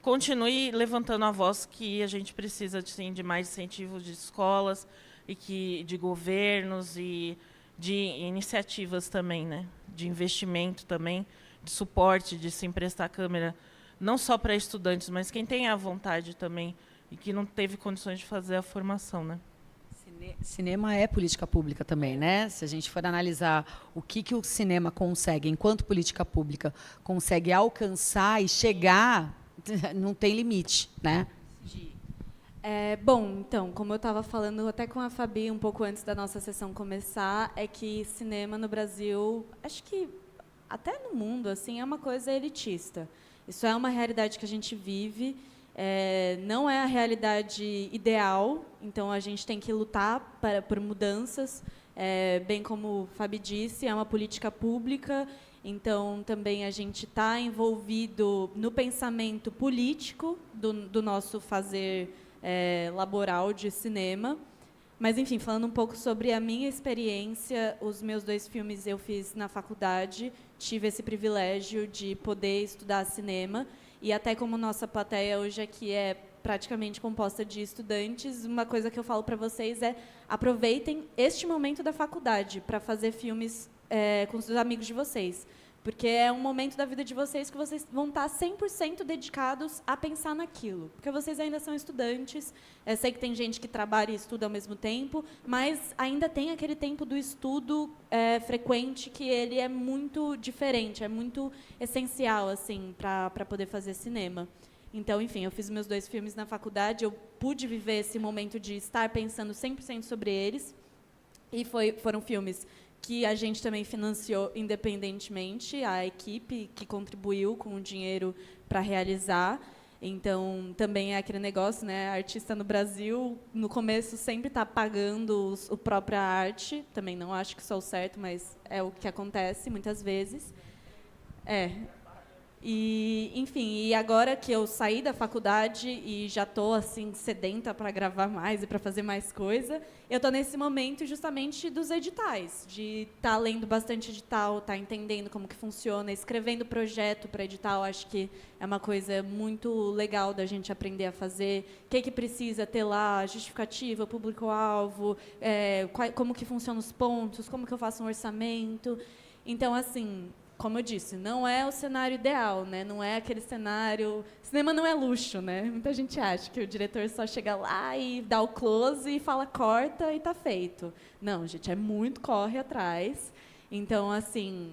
continue levantando a voz, que a gente precisa, assim, de mais incentivos de escolas, e de governos e de iniciativas também, né? De investimento também, de suporte, de se emprestar câmera, não só para estudantes, mas quem tem a vontade também e que não teve condições de fazer a formação, né? Cinema é política pública também, né? Se a gente for analisar o que o cinema consegue, enquanto política pública, consegue alcançar e chegar, não tem limite, né? Bom, então, como eu estava falando até com a Fabi um pouco antes da nossa sessão começar, é que cinema no Brasil, acho que até no mundo, assim, é uma coisa elitista. Isso é uma realidade que a gente vive, não é a realidade ideal, então a gente tem que lutar por mudanças, bem como a Fabi disse, é uma política pública, então também a gente está envolvido no pensamento político do nosso fazer laboral de cinema. Mas, enfim, falando um pouco sobre a minha experiência, os meus 2 filmes eu fiz na faculdade, tive esse privilégio de poder estudar cinema, e até como nossa plateia hoje aqui é praticamente composta de estudantes, uma coisa que eu falo para vocês é: aproveitem este momento da faculdade para fazer filmes com os amigos de vocês. Porque é um momento da vida de vocês que vocês vão estar 100% dedicados a pensar naquilo. Porque vocês ainda são estudantes, sei que tem gente que trabalha e estuda ao mesmo tempo, mas ainda tem aquele tempo do estudo frequente que ele é muito diferente, é muito essencial assim, para poder fazer cinema. Então, enfim, eu fiz meus 2 filmes na faculdade, eu pude viver esse momento de estar pensando 100% sobre eles, e foram filmes que a gente também financiou independentemente, a equipe que contribuiu com o dinheiro para realizar. Então, também é aquele negócio, né? Artista no Brasil, no começo, sempre está pagando a própria arte. Também não acho que sou certo, mas é o que acontece muitas vezes. E, enfim, e agora que eu saí da faculdade e já estou assim sedenta para gravar mais e para fazer mais coisa, eu estou nesse momento justamente dos editais, de estar lendo bastante edital, estar entendendo como que funciona, escrevendo projeto para edital. Acho que é uma coisa muito legal da gente aprender a fazer. O que precisa ter lá, justificativa, público-alvo, como que funcionam os pontos, como que eu faço um orçamento. Então, assim, como eu disse, não é o cenário ideal, né? Não é aquele cenário... Cinema não é luxo, né? Muita gente acha que o diretor só chega lá e dá o close e fala corta e está feito. Não, gente, é muito corre atrás. Então, assim,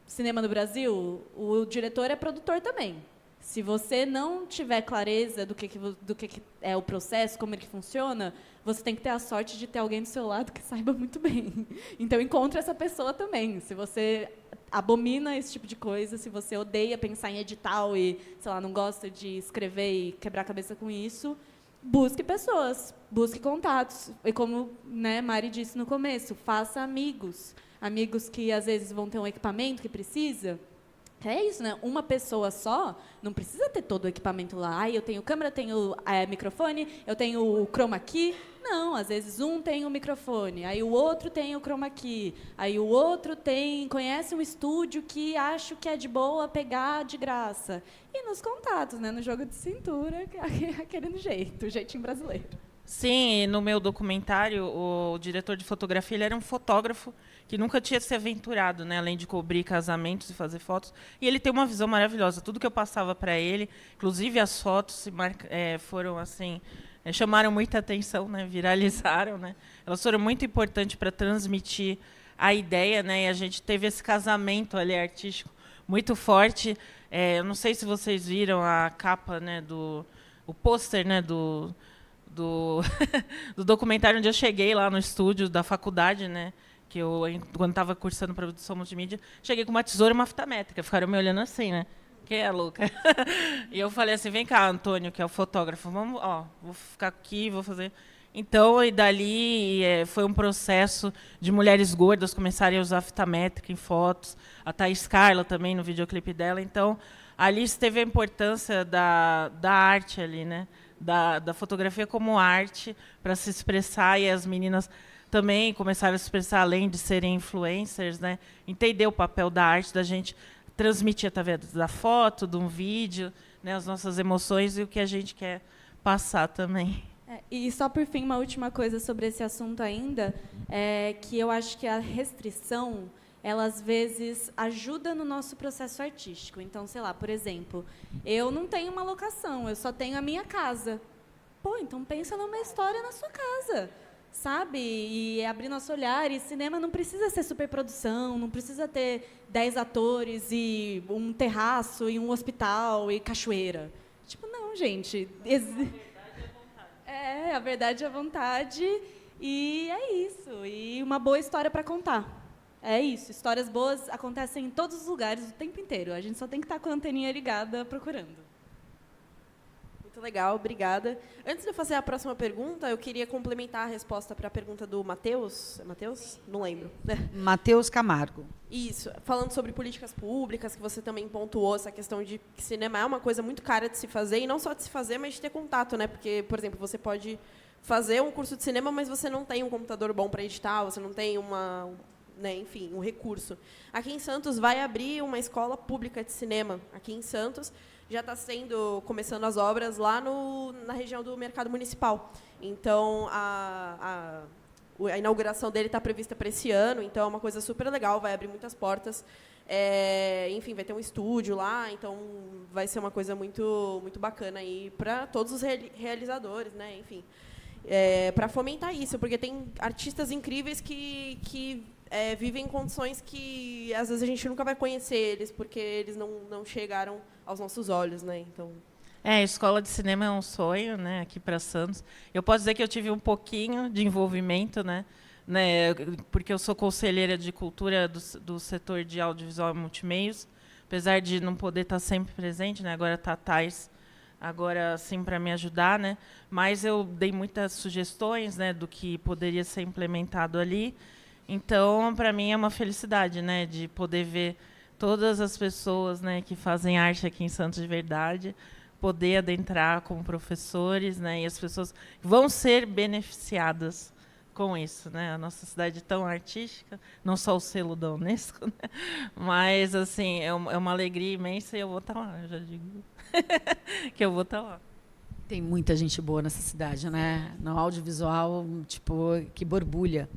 cinema no Brasil, o diretor é produtor também. Se você não tiver clareza do que é o processo, como ele funciona, você tem que ter a sorte de ter alguém do seu lado que saiba muito bem. Então, encontre essa pessoa também. Se você abomina esse tipo de coisa, se você odeia pensar em edital e, sei lá, não gosta de escrever e quebrar a cabeça com isso, busque pessoas, busque contatos. E como, né, Mari disse no começo, faça amigos. Amigos que, às vezes, vão ter um equipamento que precisa. É isso, né? Uma pessoa só não precisa ter todo o equipamento lá. Eu tenho câmera, tenho microfone, eu tenho o chroma key. Não, às vezes um tem o microfone, aí o outro tem o chroma key, aí o outro conhece um estúdio que acho que é de boa pegar de graça. E nos contatos, né? No jogo de cintura, aquele jeito, o jeitinho brasileiro. Sim, e no meu documentário, o diretor de fotografia, ele era um fotógrafo que nunca tinha se aventurado, né, além de cobrir casamentos e fazer fotos. E ele tem uma visão maravilhosa. Tudo que eu passava para ele, inclusive as fotos, foram assim, chamaram muita atenção, né, viralizaram, né. Elas foram muito importantes para transmitir a ideia, né. E a gente teve esse casamento ali artístico muito forte. Eu não sei se vocês viram a capa, né, o pôster, né, do do documentário onde eu cheguei lá no estúdio da faculdade, né? Que eu, quando estava cursando produção multimídia, cheguei com uma tesoura e uma fita métrica. Ficaram me olhando assim, né? Que é louca. E eu falei assim, vem cá, Antônio, que é o fotógrafo, vamos, ó, vou ficar aqui, vou fazer... Então, e dali foi um processo de mulheres gordas começarem a usar fita métrica em fotos, a Thaís Carla também no videoclipe dela. Então, ali teve a importância da arte ali, né? Da fotografia como arte para se expressar, e as meninas também começaram a se expressar, além de serem influencers, né? Entender o papel da arte, da gente transmitir através da foto, de um vídeo, né? As nossas emoções e o que a gente quer passar também. E só por fim, uma última coisa sobre esse assunto ainda, é que eu acho que a restrição, ela às vezes ajuda no nosso processo artístico. Então, sei lá, por exemplo, eu não tenho uma locação, eu só tenho a minha casa. Pô, então pensa numa história na sua casa, sabe? E abrir nosso olhar. E cinema não precisa ser superprodução, não precisa ter 10 atores e um terraço e um hospital e cachoeira. Tipo, não, gente. A verdade é a vontade, e é isso. E uma boa história para contar. É isso. Histórias boas acontecem em todos os lugares o tempo inteiro. A gente só tem que estar com a anteninha ligada procurando. Muito legal, obrigada. Antes de eu fazer a próxima pergunta, eu queria complementar a resposta para a pergunta do Matheus. É Matheus? Não lembro. Matheus Camargo. Isso. Falando sobre políticas públicas, que você também pontuou essa questão de que cinema é uma coisa muito cara de se fazer, e não só de se fazer, mas de ter contato, né? Porque, por exemplo, você pode fazer um curso de cinema, mas você não tem um computador bom para editar, você não tem enfim, um recurso. Aqui em Santos vai abrir uma escola pública de cinema. Aqui em Santos já está começando as obras lá na região do Mercado Municipal. Então, a inauguração dele está prevista para esse ano, então é uma coisa super legal, vai abrir muitas portas. Enfim, vai ter um estúdio lá, então vai ser uma coisa muito, muito bacana aí para todos os realizadores, né? Enfim, para fomentar isso, porque tem artistas incríveis que vivem em condições que às vezes a gente nunca vai conhecer eles, porque eles não chegaram aos nossos olhos, né? Então, a escola de cinema é um sonho, né, aqui para Santos. Eu posso dizer que eu tive um pouquinho de envolvimento, né, porque eu sou conselheira de cultura do setor de audiovisual e multimeios, apesar de não poder estar sempre presente, né, agora está a Thais, agora sim para me ajudar, né, mas eu dei muitas sugestões, né, do que poderia ser implementado ali. Então, para mim é uma felicidade, né, de poder ver todas as pessoas, né, que fazem arte aqui em Santos de verdade, poder adentrar como professores, né, e as pessoas vão ser beneficiadas com isso, né? A nossa cidade é tão artística, não só o selo da Unesco, né? Mas assim é uma alegria imensa, e eu vou estar lá, eu já digo que eu vou estar lá. Tem muita gente boa nessa cidade, né? No audiovisual, tipo, que borbulha.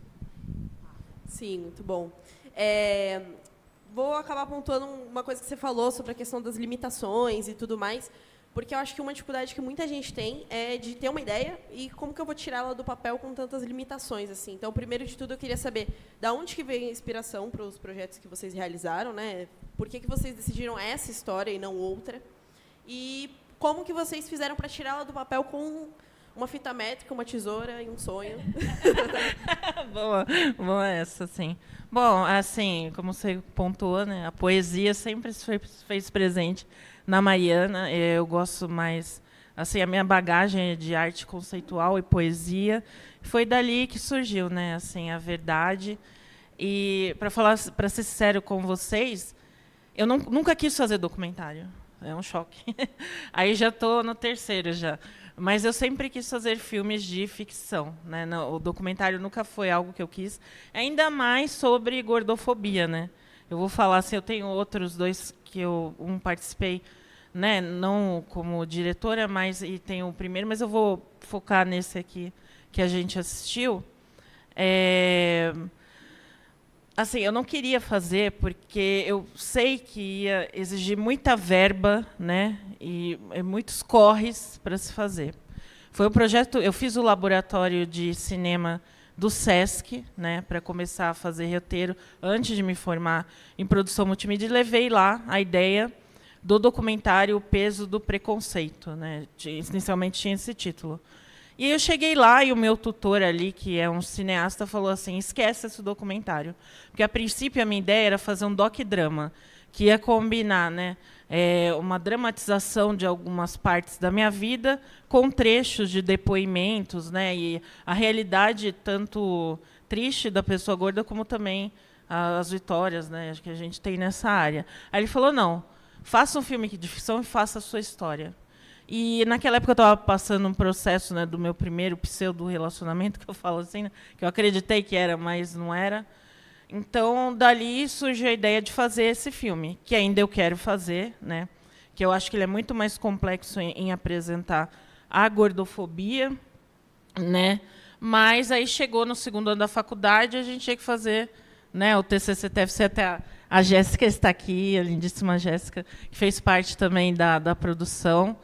Sim, muito bom. Vou acabar pontuando uma coisa que você falou sobre a questão das limitações e tudo mais, porque eu acho que uma dificuldade que muita gente tem é de ter uma ideia e como que eu vou tirá-la do papel com tantas limitações assim. Então, primeiro de tudo, eu queria saber da onde que veio a inspiração para os projetos que vocês realizaram, né? Por que vocês decidiram essa história e não outra? E como que vocês fizeram para tirá-la do papel com uma fita métrica, uma tesoura e um sonho? boa essa, sim. Bom, assim, como você pontuou, né, a poesia sempre se fez presente na Mariana. Eu gosto mais, assim, a minha bagagem é de arte conceitual e poesia. Foi dali que surgiu, né, assim, a verdade. E para ser sincero com vocês, eu nunca quis fazer documentário. É um choque. Aí já estou no terceiro já. Mas eu sempre quis fazer filmes de ficção, né? O documentário nunca foi algo que eu quis. Ainda mais sobre gordofobia, né? Eu vou falar assim, eu tenho outros dois que eu participei, né? Não como diretora, e tenho o primeiro, mas eu vou focar nesse aqui que a gente assistiu. Assim, eu não queria fazer porque eu sei que ia exigir muita verba, né, e muitos corres para se fazer. Foi um projeto, eu fiz o laboratório de cinema do SESC, né, para começar a fazer roteiro antes de me formar em produção multimídia, e levei lá a ideia do documentário O Peso do Preconceito, né, inicialmente tinha esse título. E aí eu cheguei lá e o meu tutor ali, que é um cineasta, falou assim, esquece esse documentário. Porque, a princípio, a minha ideia era fazer um doc-drama, que ia combinar, né, uma dramatização de algumas partes da minha vida com trechos de depoimentos, né, e a realidade tanto triste da pessoa gorda como também as vitórias, né, que a gente tem nessa área. Aí ele falou, não, faça um filme de ficção e faça a sua história. E naquela época eu estava passando um processo, né, do meu primeiro pseudo-relacionamento, que eu falo assim, né, que eu acreditei que era, mas não era. Então, dali surgiu a ideia de fazer esse filme, que ainda eu quero fazer, né, que eu acho que ele é muito mais complexo em apresentar a gordofobia, né, mas aí chegou no segundo ano da faculdade, a gente tinha que fazer, né, o TCC, TFC, até a Jéssica está aqui, a lindíssima Jéssica, que fez parte também da produção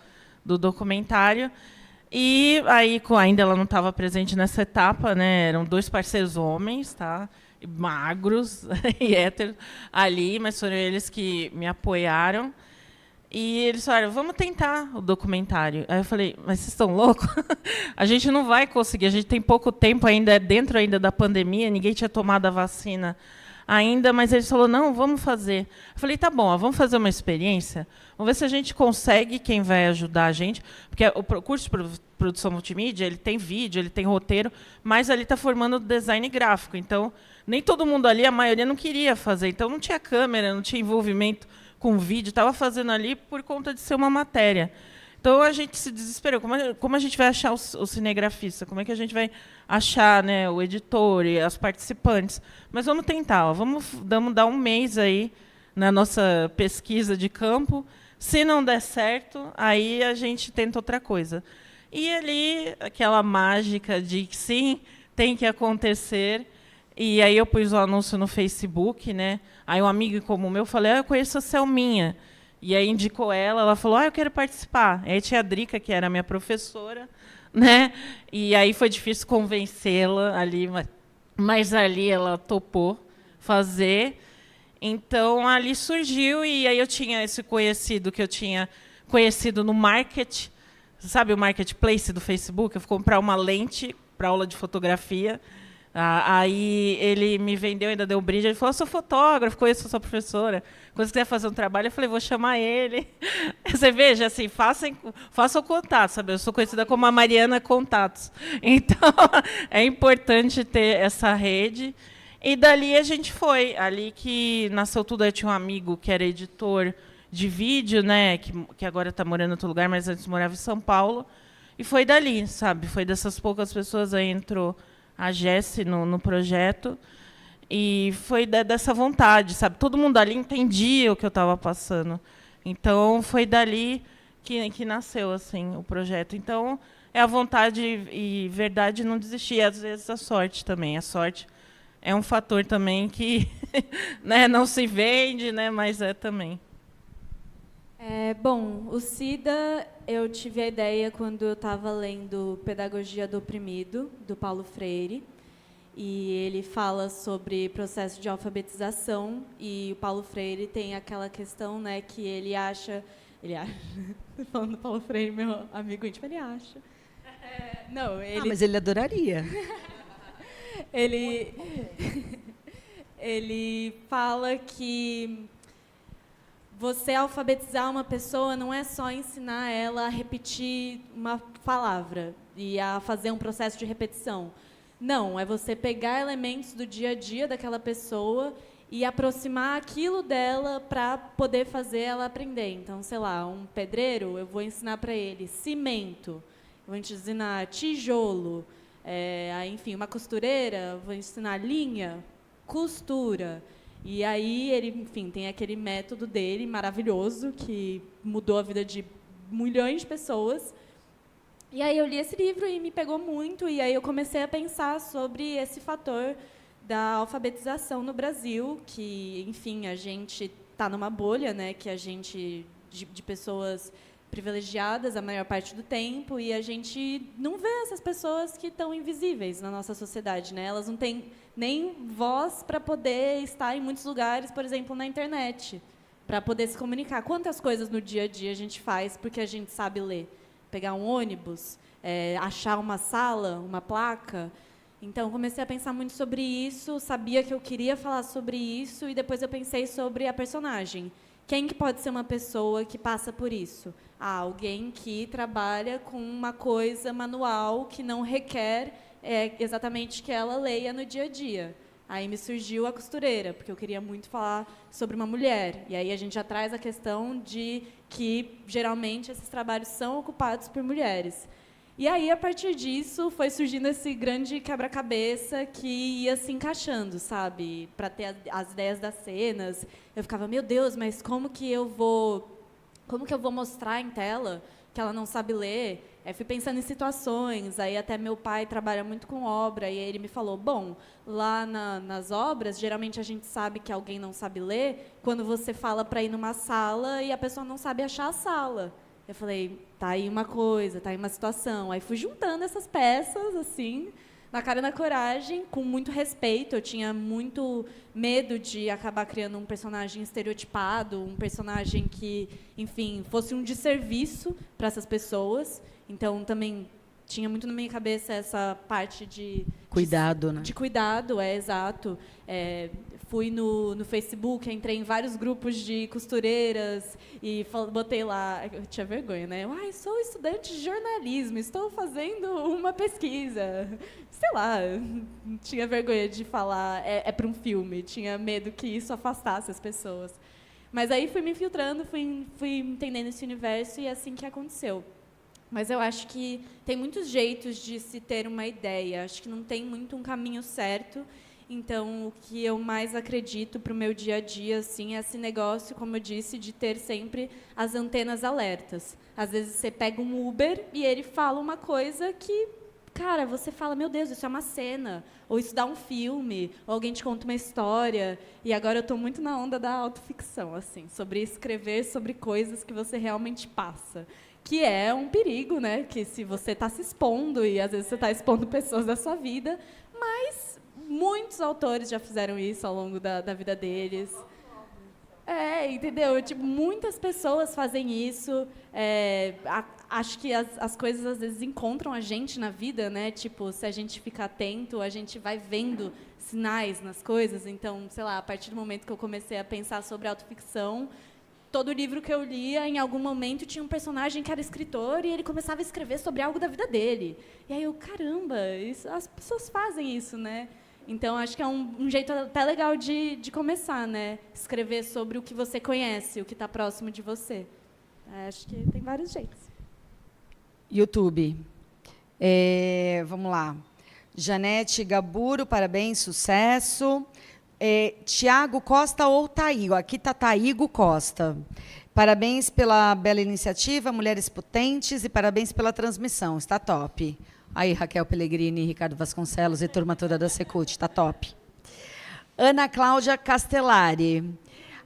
do documentário. E aí, ainda ela não estava presente nessa etapa, né, eram 2 parceiros homens, tá, magros e héteros ali, mas foram eles que me apoiaram. E eles falaram, vamos tentar o documentário. Aí eu falei, mas vocês estão loucos? A gente não vai conseguir, a gente tem pouco tempo ainda, dentro ainda da pandemia, ninguém tinha tomado a vacina ainda, mas eles falaram, não, vamos fazer. Eu falei, tá bom, ó, vamos fazer uma experiência, vamos ver se a gente consegue quem vai ajudar a gente, porque o curso de produção multimídia, ele tem vídeo, ele tem roteiro, mas ali está formando design gráfico, então nem todo mundo ali, a maioria não queria fazer, então não tinha câmera, não tinha envolvimento com vídeo, estava fazendo ali por conta de ser uma matéria. Então a gente se desesperou. Como a gente vai achar o cinegrafista? Como é que a gente vai achar, né, o editor e as participantes? Mas vamos tentar. Ó, vamos dar um mês aí na nossa pesquisa de campo. Se não der certo, aí a gente tenta outra coisa. E ali, aquela mágica de que sim, tem que acontecer. E aí eu pus o anúncio no Facebook, né? Aí um amigo como o meu, falei, eu conheço a Selminha. E aí indicou ela falou, eu quero participar. E aí tinha a Drica, que era a minha professora, né? E aí foi difícil convencê-la ali, mas ali ela topou fazer. Então, ali surgiu, e aí eu tinha esse conhecido que eu tinha conhecido no market, sabe o marketplace do Facebook? Eu fui comprar uma lente para aula de fotografia. Aí ele me vendeu, ainda deu um brinde, ele falou, eu sou fotógrafo, conheço a sua professora, quando você quiser fazer um trabalho, eu falei, vou chamar ele. Você veja, assim, faça o contato, sabe? Eu sou conhecida como a Mariana Contatos. Então, é importante ter essa rede. E dali a gente foi. Ali que nasceu tudo, eu tinha um amigo que era editor de vídeo, né, que agora está morando em outro lugar, mas antes morava em São Paulo. E foi dali, sabe? Foi dessas poucas pessoas, aí entrou a Jessi no projeto, e foi dessa vontade, sabe? Todo mundo ali entendia o que eu estava passando. Então, foi dali que nasceu assim, o projeto. Então, é a vontade e verdade de não desistir. E, às vezes, a sorte também. A sorte é um fator também que né, não se vende, né, mas é também. Bom, o SIDA, eu tive a ideia quando eu estava lendo Pedagogia do Oprimido, do Paulo Freire, e ele fala sobre processo de alfabetização, e o Paulo Freire tem aquela questão, né, que ele acha falando do Paulo Freire, meu amigo íntimo, ele acha. Não, ele... mas ele adoraria. Ele fala que você alfabetizar uma pessoa não é só ensinar ela a repetir uma palavra e a fazer um processo de repetição. Não, é você pegar elementos do dia a dia daquela pessoa e aproximar aquilo dela para poder fazer ela aprender. Então, sei lá, um pedreiro, eu vou ensinar para ele cimento, eu vou ensinar tijolo, enfim, uma costureira, vou ensinar linha, costura. E aí ele, enfim, tem aquele método dele maravilhoso que mudou a vida de milhões de pessoas. E aí eu li esse livro e me pegou muito, e aí eu comecei a pensar sobre esse fator da alfabetização no Brasil, que, enfim, a gente está numa bolha, né, que a gente de pessoas privilegiadas a maior parte do tempo, e a gente não vê essas pessoas que estão invisíveis na nossa sociedade, né? Elas não têm nem voz para poder estar em muitos lugares, por exemplo, na internet, para poder se comunicar. Quantas coisas no dia a dia a gente faz porque a gente sabe ler, pegar um ônibus, achar uma sala, uma placa. Então, comecei a pensar muito sobre isso, sabia que eu queria falar sobre isso, e depois eu pensei sobre a personagem. Quem que pode ser uma pessoa que passa por isso? Alguém que trabalha com uma coisa manual que não requer exatamente que ela leia no dia a dia. Aí me surgiu a costureira, porque eu queria muito falar sobre uma mulher. E aí a gente já traz a questão de que, geralmente, esses trabalhos são ocupados por mulheres. E aí, a partir disso, foi surgindo esse grande quebra-cabeça que ia se encaixando, sabe? Para ter as ideias das cenas. Eu ficava, meu Deus, mas como que eu vou mostrar em tela que ela não sabe ler? Fui pensando em situações, aí até meu pai trabalha muito com obra, e aí ele me falou, bom, lá nas obras, geralmente a gente sabe que alguém não sabe ler quando você fala para ir numa sala e a pessoa não sabe achar a sala. Eu falei, tá aí uma coisa, tá aí uma situação. Aí fui juntando essas peças, assim, na cara e na coragem, com muito respeito. Eu tinha muito medo de acabar criando um personagem estereotipado, um personagem que, enfim, fosse um desserviço para essas pessoas. Então, também tinha muito na minha cabeça essa parte de... Cuidado, né? De cuidado, exato. Fui no Facebook, entrei em vários grupos de costureiras e botei lá... Eu tinha vergonha, né? Sou estudante de jornalismo, estou fazendo uma pesquisa. Sei lá, tinha vergonha de falar para um filme, tinha medo que isso afastasse as pessoas. Mas aí fui me infiltrando, fui entendendo esse universo e é assim que aconteceu. Mas eu acho que tem muitos jeitos de se ter uma ideia. Acho que não tem muito um caminho certo. Então, o que eu mais acredito para o meu dia a dia assim, é esse negócio, como eu disse, de ter sempre as antenas alertas. Às vezes, você pega um Uber e ele fala uma coisa que, cara, você fala, meu Deus, isso é uma cena. Ou isso dá um filme, ou alguém te conta uma história. E agora eu estou muito na onda da autoficção, assim, sobre escrever sobre coisas que você realmente passa. Que é um perigo, né? Que se você está se expondo, e às vezes você está expondo pessoas da sua vida, mas muitos autores já fizeram isso ao longo da vida deles. Entendeu? Tipo, muitas pessoas fazem isso. Acho que as coisas, às vezes, encontram a gente na vida, né? Tipo, se a gente ficar atento, a gente vai vendo sinais nas coisas. Então, sei lá, a partir do momento que eu comecei a pensar sobre autoficção, todo livro que eu lia, em algum momento, tinha um personagem que era escritor e ele começava a escrever sobre algo da vida dele. E aí eu, caramba, as pessoas fazem isso, né? Então, acho que é um jeito até legal de começar, né? Escrever sobre o que você conhece, o que está próximo de você. Acho que tem vários jeitos. YouTube. Vamos lá. Janete Gaburo, parabéns, sucesso. Tiago Costa ou Taigo? Aqui está Taigo Costa. Parabéns pela bela iniciativa, Mulheres Potentes, e parabéns pela transmissão, está top. Aí, Raquel Pellegrini, Ricardo Vasconcelos e turma toda da Secult, está top. Ana Cláudia Castellari.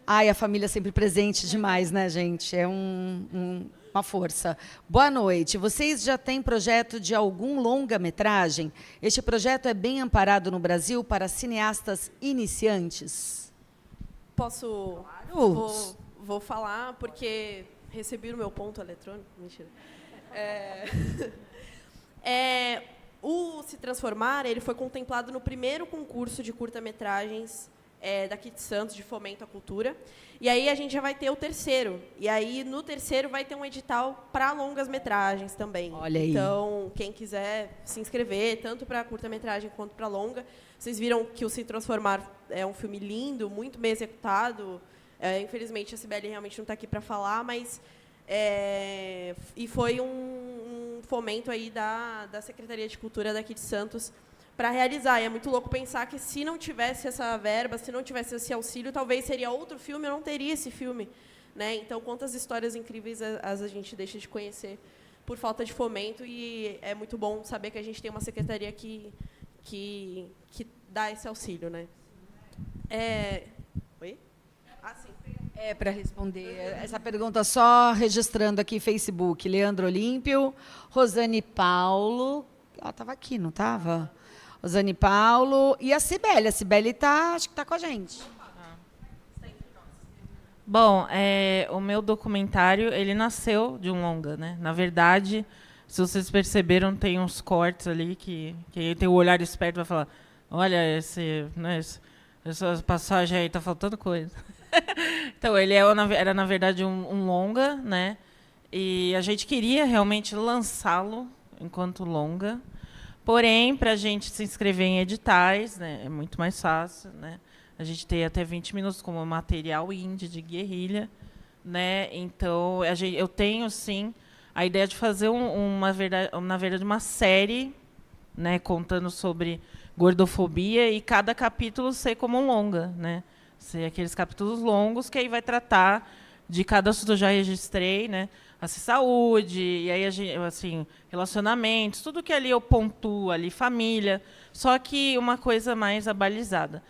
Ai, a família sempre presente demais, né, gente? É uma força. Boa noite. Vocês já têm projeto de algum longa-metragem? Este projeto é bem amparado no Brasil para cineastas iniciantes? Posso? Claro. Vou falar, porque recebi o meu ponto eletrônico. Mentira. O Se Transformar, ele foi contemplado no primeiro concurso de curta-metragens daqui de Santos, de fomento à cultura. E aí a gente já vai ter o terceiro. E aí, no terceiro, vai ter um edital para longas-metragens também. Olha aí. Então, quem quiser se inscrever, tanto para curta-metragem quanto para longa. Vocês viram que o Se Transformar é um filme lindo, muito bem executado. Infelizmente, a Cibele realmente não está aqui para falar, mas... e foi um fomento aí da Secretaria de Cultura daqui de Santos para realizar. E é muito louco pensar que, se não tivesse essa verba, se não tivesse esse auxílio, talvez seria outro filme, eu não teria esse filme, né? Então, quantas histórias incríveis a gente deixa de conhecer por falta de fomento, e é muito bom saber que a gente tem uma secretaria que dá esse auxílio, né? Oi? Ah, sim. Para responder essa pergunta, só registrando aqui Facebook, Leandro Olímpio, Rosane Paulo, ela estava aqui, não estava? Rosane Paulo e a Cibele. A Cibele acho que está com a gente. Bom, o meu documentário, ele nasceu de um longa, né? Na verdade, se vocês perceberam, tem uns cortes ali que quem tem o olhar esperto vai falar, olha, essa passagem aí tá faltando coisa. Então, ele era, na verdade, um longa, né? E a gente queria realmente lançá-lo enquanto longa. Porém, para a gente se inscrever em editais, né, é muito mais fácil, né? A gente tem até 20 minutos como material indie de guerrilha, né? Então, eu tenho, sim, a ideia de fazer na verdade, uma série, né, contando sobre gordofobia e cada capítulo ser como um longa, né? Ser aqueles capítulos longos que aí vai tratar de cada assunto. Eu já registrei, né? Saúde, e aí assim, relacionamentos, tudo que ali eu pontuo ali, família, só que uma coisa mais abalizada.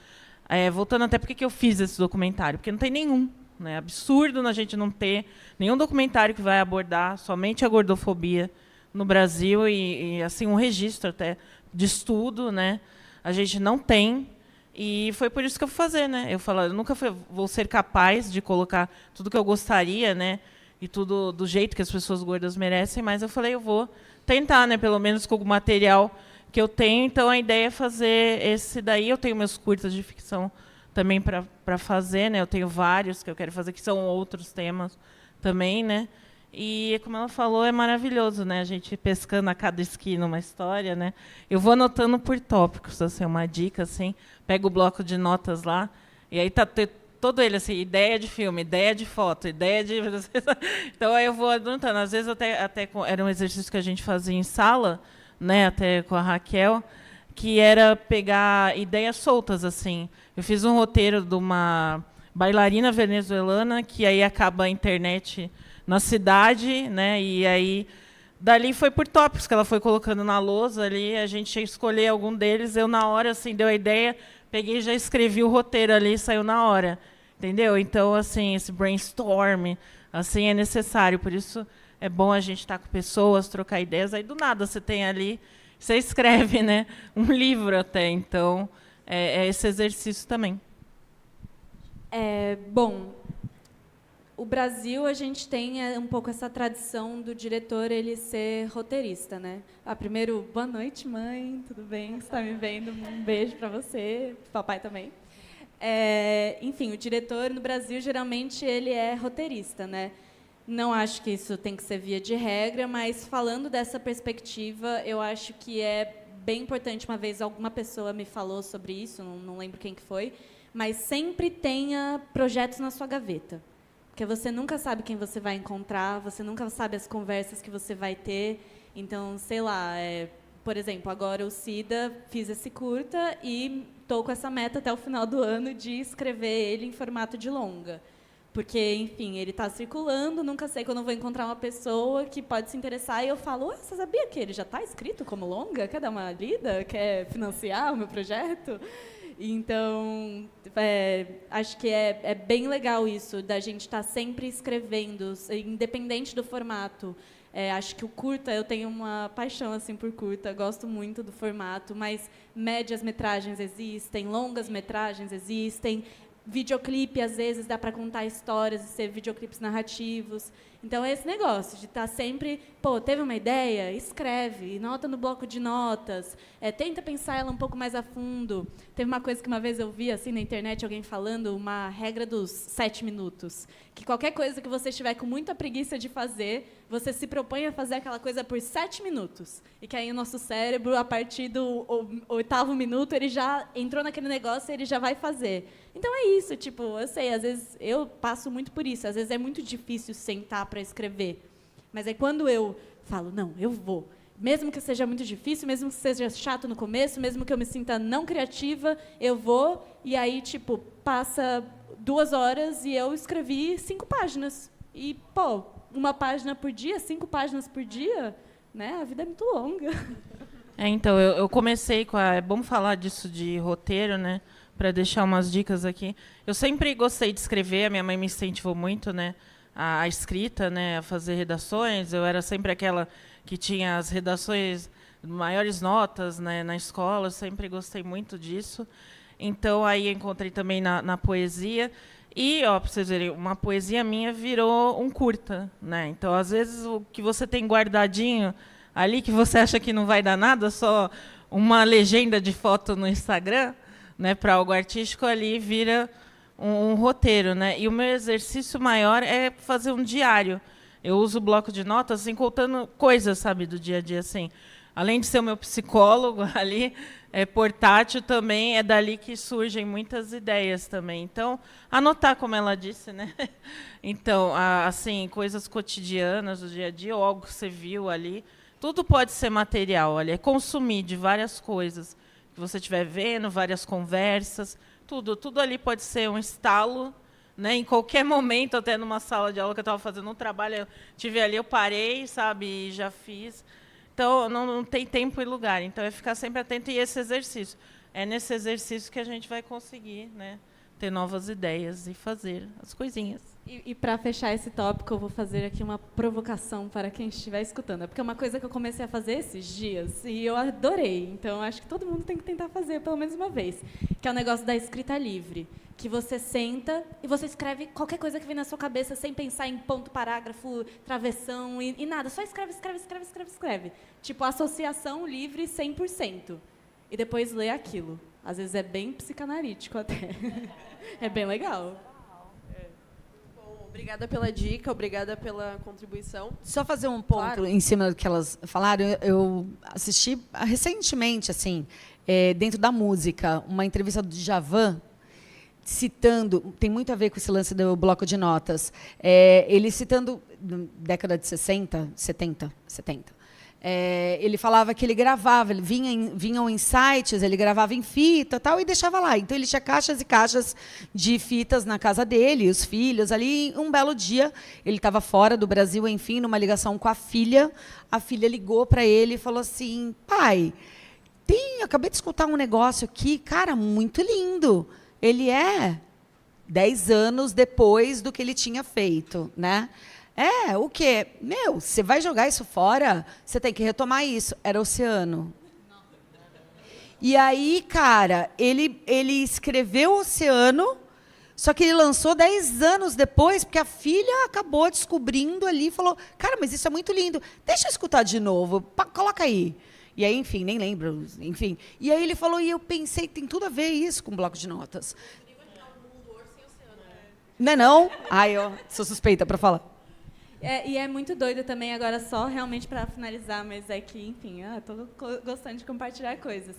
Voltando até porque que eu fiz esse documentário, porque não tem nenhum, né? Absurdo a gente não ter nenhum documentário que vai abordar somente a gordofobia no Brasil e assim um registro até de estudo, né? A gente não tem. E foi por isso que eu fui fazer, né? Eu nunca vou ser capaz de colocar tudo que eu gostaria, né? E tudo do jeito que as pessoas gordas merecem, mas eu falei, eu vou tentar, né? Pelo menos com o material que eu tenho. Então, a ideia é fazer esse daí. Eu tenho meus curtas de ficção também para fazer, né? Eu tenho vários que eu quero fazer, que são outros temas também, né? E, como ela falou, é maravilhoso, né? A gente pescando a cada esquina uma história, né? Eu vou anotando por tópicos, assim, uma dica, assim. Pego o bloco de notas lá, e aí tá todo ele, assim, ideia de filme, ideia de foto, ideia de... Então, aí eu vou anotando. Às vezes, era um exercício que a gente fazia em sala, né, até com a Raquel, que era pegar ideias soltas, assim. Eu fiz um roteiro de uma bailarina venezuelana, que aí acaba a internet na cidade, né, e aí... Dali foi por tópicos que ela foi colocando na lousa ali, a gente ia escolher algum deles, eu, na hora, assim, deu a ideia, peguei e já escrevi o roteiro ali, saiu na hora. Entendeu? Então, assim, esse brainstorm, assim, é necessário. Por isso é bom a gente estar com pessoas, trocar ideias. Aí, do nada, você tem ali, você escreve, né, um livro até. Então, é esse exercício também. Bom, o Brasil, a gente tem um pouco essa tradição do diretor ele ser roteirista, né? Primeiro, boa noite, mãe. Tudo bem? Você está me vendo? Um beijo para você, papai também. Enfim, o diretor no Brasil, geralmente, ele é roteirista, né? Não acho que isso tem que ser via de regra, mas falando dessa perspectiva, eu acho que é bem importante. Uma vez alguma pessoa me falou sobre isso, não lembro quem que foi, mas sempre tenha projetos na sua gaveta. Porque você nunca sabe quem você vai encontrar, você nunca sabe as conversas que você vai ter. Então, sei lá, por exemplo, agora o Cida, fiz esse curta e estou com essa meta até o final do ano de escrever ele em formato de longa. Porque, enfim, ele está circulando, nunca sei quando eu vou encontrar uma pessoa que pode se interessar e eu falo, você sabia que ele já está escrito como longa? Quer dar uma lida? Quer financiar o meu projeto? Então, acho que é bem legal isso, da gente estar sempre escrevendo, independente do formato. Acho que o curta, eu tenho uma paixão assim, por curta, gosto muito do formato, mas médias metragens existem, longas metragens existem, videoclipe, às vezes, dá para contar histórias e ser videoclipes narrativos. Então, é esse negócio de estar sempre... teve uma ideia? Escreve, nota no bloco de notas, tenta pensar ela um pouco mais a fundo. Teve uma coisa que uma vez eu vi assim, na internet, alguém falando, uma regra dos 7 minutos. Que qualquer coisa que você estiver com muita preguiça de fazer, você se propõe a fazer aquela coisa por 7 minutos. E que aí o nosso cérebro, a partir do 8º minuto, ele já entrou naquele negócio e ele já vai fazer. Então é isso, eu sei, às vezes eu passo muito por isso, às vezes é muito difícil sentar para escrever. Mas é quando eu falo, não, eu vou. Mesmo que seja muito difícil, mesmo que seja chato no começo, mesmo que eu me sinta não criativa, eu vou, e aí, passa 2 horas e eu escrevi 5 páginas. E, uma página por dia, 5 páginas por dia, né? A vida é muito longa. Então, eu comecei com é bom falar disso de roteiro, né? Para deixar umas dicas aqui. Eu sempre gostei de escrever, a minha mãe me incentivou muito, né? A escrita, né? A fazer redações. Eu era sempre aquela que tinha as redações maiores notas, né, na escola. Eu sempre gostei muito disso. Então, aí encontrei também na poesia. E, ó, para vocês verem, uma poesia minha virou um curta, né? Então, às vezes, o que você tem guardadinho ali, que você acha que não vai dar nada, só uma legenda de foto no Instagram, né, para algo artístico, ali vira um roteiro, né? E o meu exercício maior é fazer um diário. Eu uso o bloco de notas, assim, contando coisas, sabe, do dia a dia, assim. Além de ser o meu psicólogo ali, é portátil também, é dali que surgem muitas ideias também. Então, anotar, como ela disse, né? Então, assim, coisas cotidianas do dia a dia, ou algo que você viu ali, tudo pode ser material, olha, é consumir de várias coisas que você estiver vendo, várias conversas, tudo ali pode ser um estalo, né? Em qualquer momento, até numa sala de aula que eu estava fazendo um trabalho, eu tive ali, eu parei, sabe, e já fiz. Então, não tem tempo e lugar. Então, é ficar sempre atento. E esse exercício. É nesse exercício que a gente vai conseguir, né, ter novas ideias e fazer as coisinhas. E para fechar esse tópico, eu vou fazer aqui uma provocação para quem estiver escutando. É porque é uma coisa que eu comecei a fazer esses dias e eu adorei. Então, acho que todo mundo tem que tentar fazer pelo menos uma vez. Que é o negócio da escrita livre. Que você senta e você escreve qualquer coisa que vem na sua cabeça sem pensar em ponto, parágrafo, travessão e nada. Só escreve. Tipo, associação livre 100%. E depois lê aquilo. Às vezes é bem psicanalítico até. É bem legal. Bom, obrigada pela dica, obrigada pela contribuição. Só fazer um ponto em cima do que elas falaram. Eu assisti recentemente, assim, dentro da música, uma entrevista do Djavan, citando, tem muito a ver com esse lance do bloco de notas, ele citando, década de 60, 70, ele falava que ele gravava, ele vinham em sites, ele gravava em fita tal, e deixava lá. Então, ele tinha caixas e caixas de fitas na casa dele, os filhos ali. Um belo dia, ele estava fora do Brasil, enfim, numa ligação com a filha ligou para ele e falou assim, pai, acabei de escutar um negócio aqui, cara, muito lindo. Ele 10 anos depois do que ele tinha feito, né? O quê? Você vai jogar isso fora? Você tem que retomar isso. Era Oceano. E aí, cara, ele escreveu Oceano, só que ele lançou 10 anos depois, porque a filha acabou descobrindo ali e falou, cara, mas isso é muito lindo. Deixa eu escutar de novo. Coloca aí. E aí, enfim, nem lembro, enfim. E aí ele falou, e eu pensei, tem tudo a ver isso com o bloco de notas. Não é não? Ai, eu sou suspeita para falar. E é muito doido também, agora só realmente para finalizar, mas é que, enfim, estou gostando de compartilhar coisas.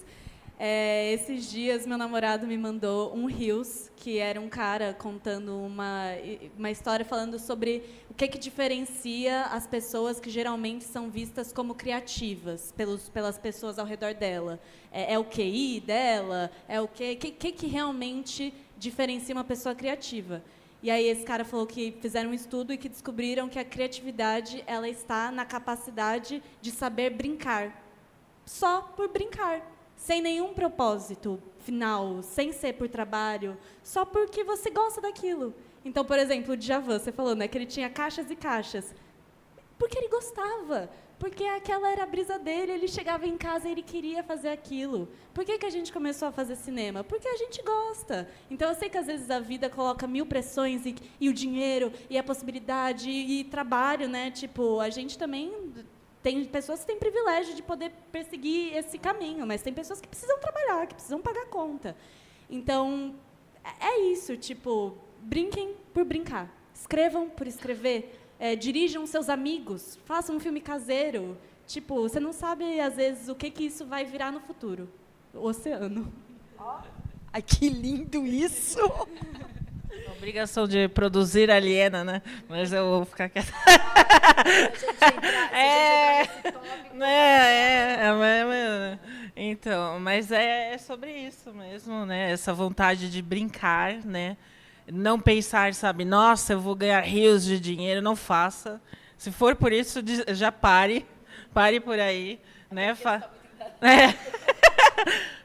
Esses dias, meu namorado me mandou um Reels, que era um cara contando uma história falando sobre o que diferencia as pessoas que geralmente são vistas como criativas pelas pessoas ao redor dela. É o QI dela? É o que realmente diferencia uma pessoa criativa? E aí esse cara falou que fizeram um estudo e que descobriram que a criatividade ela está na capacidade de saber brincar. Só por brincar. Sem nenhum propósito final, sem ser por trabalho, só porque você gosta daquilo. Então, por exemplo, o Djavan, você falou, né, que ele tinha caixas e caixas. Porque ele gostava. Porque aquela era a brisa dele, ele chegava em casa e ele queria fazer aquilo. Por que a gente começou a fazer cinema? Porque a gente gosta. Então, eu sei que às vezes a vida coloca 1000 pressões e o dinheiro, e a possibilidade, e trabalho, né? Tipo, a gente também... Tem pessoas que têm privilégio de poder perseguir esse caminho, mas tem pessoas que precisam trabalhar, que precisam pagar conta. Então, é isso, tipo, brinquem por brincar, escrevam por escrever, dirijam seus amigos, façam um filme caseiro. Tipo, você não sabe, às vezes, o que isso vai virar no futuro. O oceano. Ai, que lindo isso! A obrigação de produzir aliena, né? Mas eu vou ficar quieta. Então, mas é sobre isso mesmo, né? Essa vontade de brincar, né? Não pensar, sabe? Nossa, eu vou ganhar rios de dinheiro. Não faça. Se for por isso, já pare por aí, né?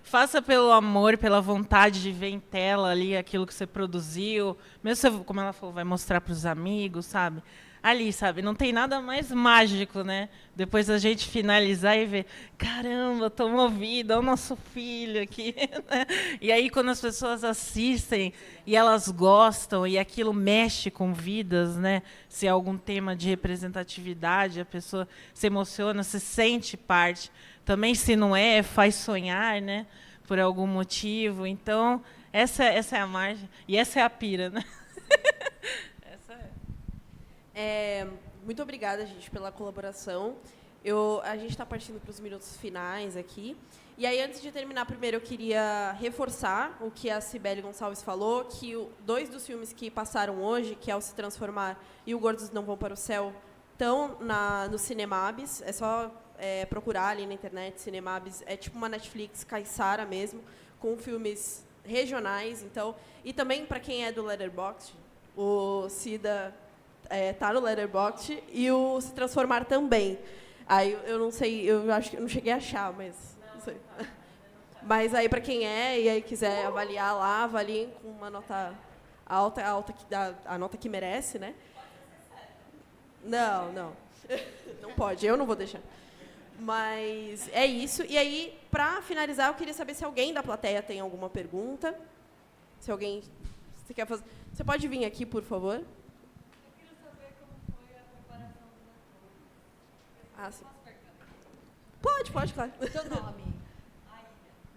faça pelo amor, pela vontade de ver em tela ali aquilo que você produziu. Mesmo você, como ela falou, vai mostrar para os amigos, sabe? Ali, sabe? Não tem nada mais mágico, né? Depois a gente finalizar e ver, caramba, estou movida, é o nosso filho aqui. Né? E aí, quando as pessoas assistem e elas gostam e aquilo mexe com vidas, né? Se é algum tema de representatividade, a pessoa se emociona, se sente parte. Também, se não é, faz sonhar, né? Por algum motivo. Então, essa é a margem. E essa é a pira, né? Muito obrigada, gente, pela colaboração. A gente está partindo para os minutos finais aqui. E aí, antes de terminar, primeiro eu queria reforçar o que a Cibele Gonçalves falou, que dois dos filmes que passaram hoje, que é o Se Transformar e o Gordos Não Vão para o Céu, estão no Cinemabs. É só procurar ali na internet, Cinemabs. É tipo uma Netflix caiçara mesmo, com filmes regionais. Então, e também, para quem é do Letterboxd, o Cida... tá no Letterboxd e o Se Transformar também. Aí eu não sei, eu acho que eu não cheguei a achar, mas não sei. Mas aí para quem e aí quiser avaliar lá, avaliem com uma nota alta a nota que merece, né? Não pode, eu não vou deixar. Mas é isso. E aí, para finalizar, eu queria saber se alguém da plateia tem alguma pergunta. Se alguém quer fazer, você pode vir aqui, por favor? Ah, sim. Pode, claro. Seu nome?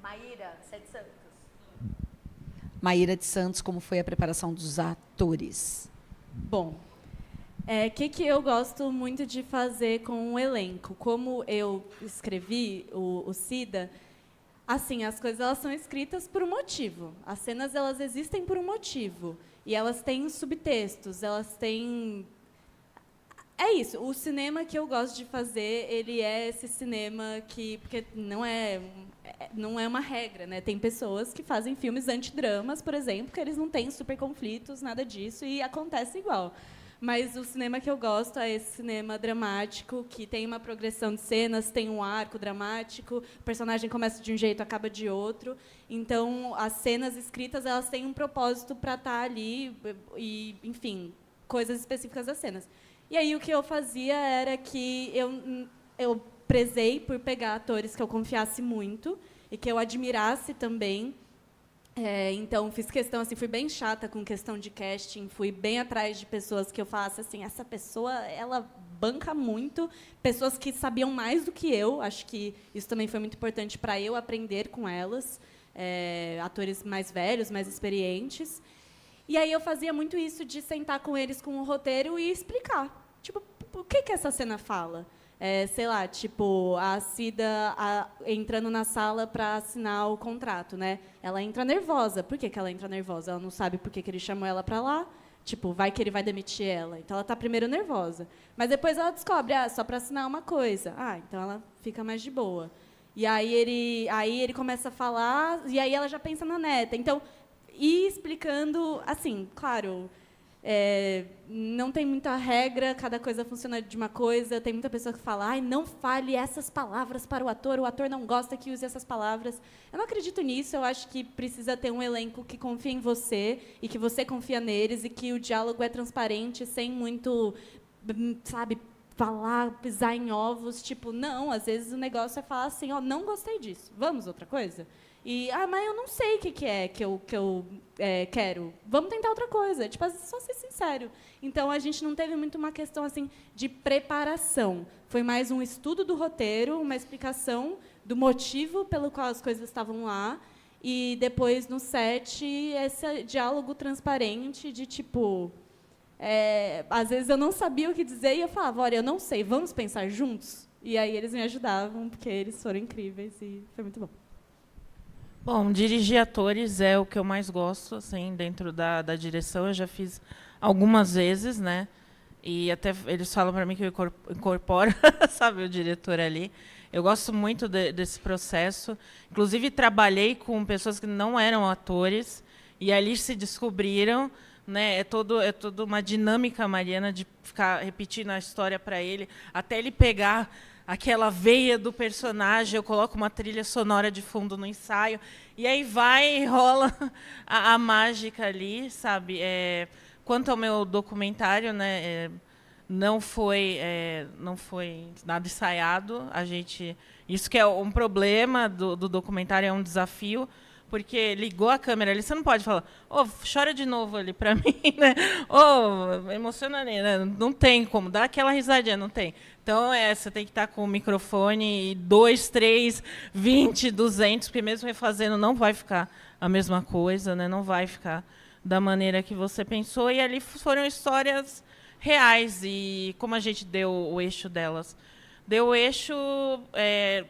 Maíra, você é de Santos. Maíra de Santos, como foi a preparação dos atores? Bom, que eu gosto muito de fazer com o elenco? Como eu escrevi o Cida, assim, as coisas elas são escritas por um motivo. As cenas elas existem por um motivo. E elas têm subtextos, elas têm... É isso. O cinema que eu gosto de fazer, ele é esse cinema que... Porque não é uma regra, né? Tem pessoas que fazem filmes antidramas, por exemplo, que eles não têm super conflitos, nada disso, e acontece igual. Mas o cinema que eu gosto é esse cinema dramático, que tem uma progressão de cenas, tem um arco dramático, o personagem começa de um jeito, acaba de outro. Então, as cenas escritas, elas têm um propósito para estar ali, e, enfim, coisas específicas das cenas. E aí o que eu fazia era que eu prezei por pegar atores que eu confiasse muito e que eu admirasse também. Então, fiz questão, assim, fui bem chata com questão de casting, fui bem atrás de pessoas que eu falasse assim, essa pessoa, ela banca muito, pessoas que sabiam mais do que eu, acho que isso também foi muito importante para eu aprender com elas, atores mais velhos, mais experientes. E aí eu fazia muito isso de sentar com eles com o roteiro e explicar. Tipo, o que essa cena fala? Sei lá, tipo, a Cida entrando na sala para assinar o contrato, né? Ela entra nervosa. Por que ela entra nervosa? Ela não sabe por que ele chamou ela para lá. Tipo, vai que ele vai demitir ela. Então, ela está primeiro nervosa. Mas depois ela descobre, só para assinar uma coisa. Então ela fica mais de boa. E aí ele começa a falar, e aí ela já pensa na neta. Então, ir explicando, assim, claro... não tem muita regra, cada coisa funciona de uma coisa. Tem muita pessoa que fala, não fale essas palavras para o ator não gosta que use essas palavras. Eu não acredito nisso, eu acho que precisa ter um elenco que confia em você e que você confia neles e que o diálogo é transparente, sem muito, sabe, falar, pisar em ovos. Tipo, não, às vezes o negócio é falar assim, não gostei disso, vamos outra coisa? E, mas eu não sei o que é que eu quero. Vamos tentar outra coisa. Tipo, só ser sincero. Então, a gente não teve muito uma questão assim de preparação. Foi mais um estudo do roteiro, uma explicação do motivo pelo qual as coisas estavam lá. E, depois, no set, esse diálogo transparente de, tipo... às vezes, eu não sabia o que dizer e eu falava, olha, eu não sei, vamos pensar juntos? E aí, eles me ajudavam, porque eles foram incríveis e foi muito bom. Bom, dirigir atores é o que eu mais gosto, assim, dentro da direção. Eu já fiz algumas vezes, né? E até eles falam para mim que eu incorporo, sabe, o diretor ali. Eu gosto muito desse processo. Inclusive, trabalhei com pessoas que não eram atores e ali se descobriram, né? É toda uma dinâmica, Mariana, de ficar repetindo a história para ele, até ele pegar aquela veia do personagem, eu coloco uma trilha sonora de fundo no ensaio, e aí vai e rola a mágica ali, sabe? Quanto ao meu documentário, né, não foi nada ensaiado. Isso que é um problema do documentário, é um desafio, porque ligou a câmera ali, você não pode falar, chora de novo ali para mim, né? Emociona ali, né? Não tem como, dá aquela risadinha, não tem. Então, você tem que estar com o microfone 2, 3, 20, 200, porque mesmo refazendo não vai ficar a mesma coisa, né? Não vai ficar da maneira que você pensou. E ali foram histórias reais, e como a gente deu o eixo delas? Deu o eixo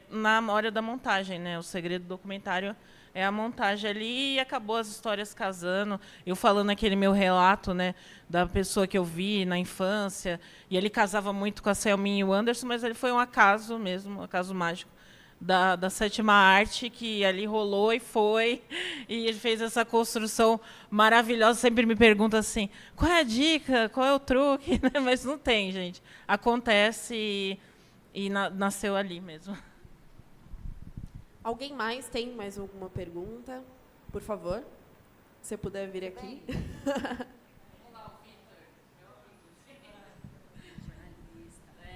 na hora da montagem, né? O segredo do documentário é a montagem ali, e acabou as histórias casando. Eu falando aquele meu relato, né, da pessoa que eu vi na infância, e ele casava muito com a Selminha e o Anderson, mas ele foi um acaso mesmo, um acaso mágico da sétima arte, que ali rolou e foi, e ele fez essa construção maravilhosa. Sempre me pergunta assim, qual é a dica, qual é o truque? Mas não tem, gente. Acontece e nasceu ali mesmo. Alguém mais tem mais alguma pergunta? Por favor, se você puder vir aqui.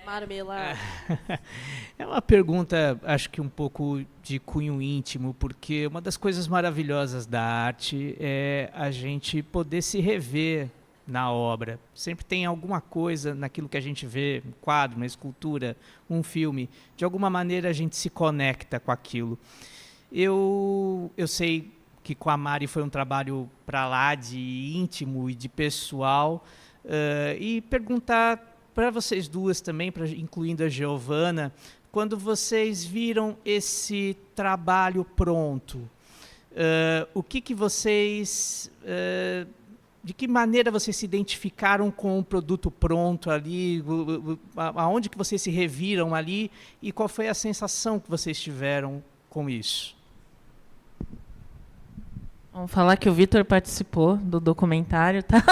Marmela. É uma pergunta, acho que um pouco de cunho íntimo, porque uma das coisas maravilhosas da arte é a gente poder se rever na obra. Sempre tem alguma coisa naquilo que a gente vê, um quadro, uma escultura, um filme. De alguma maneira a gente se conecta com aquilo. Eu sei que com a Mari foi um trabalho para lá de íntimo e de pessoal. E perguntar para vocês duas também, incluindo a Giovana, quando vocês viram esse trabalho pronto, o que vocês... de que maneira vocês se identificaram com o produto pronto ali? Aonde que vocês se reviram ali? E qual foi a sensação que vocês tiveram com isso? Vamos falar que o Vitor participou do documentário, tá?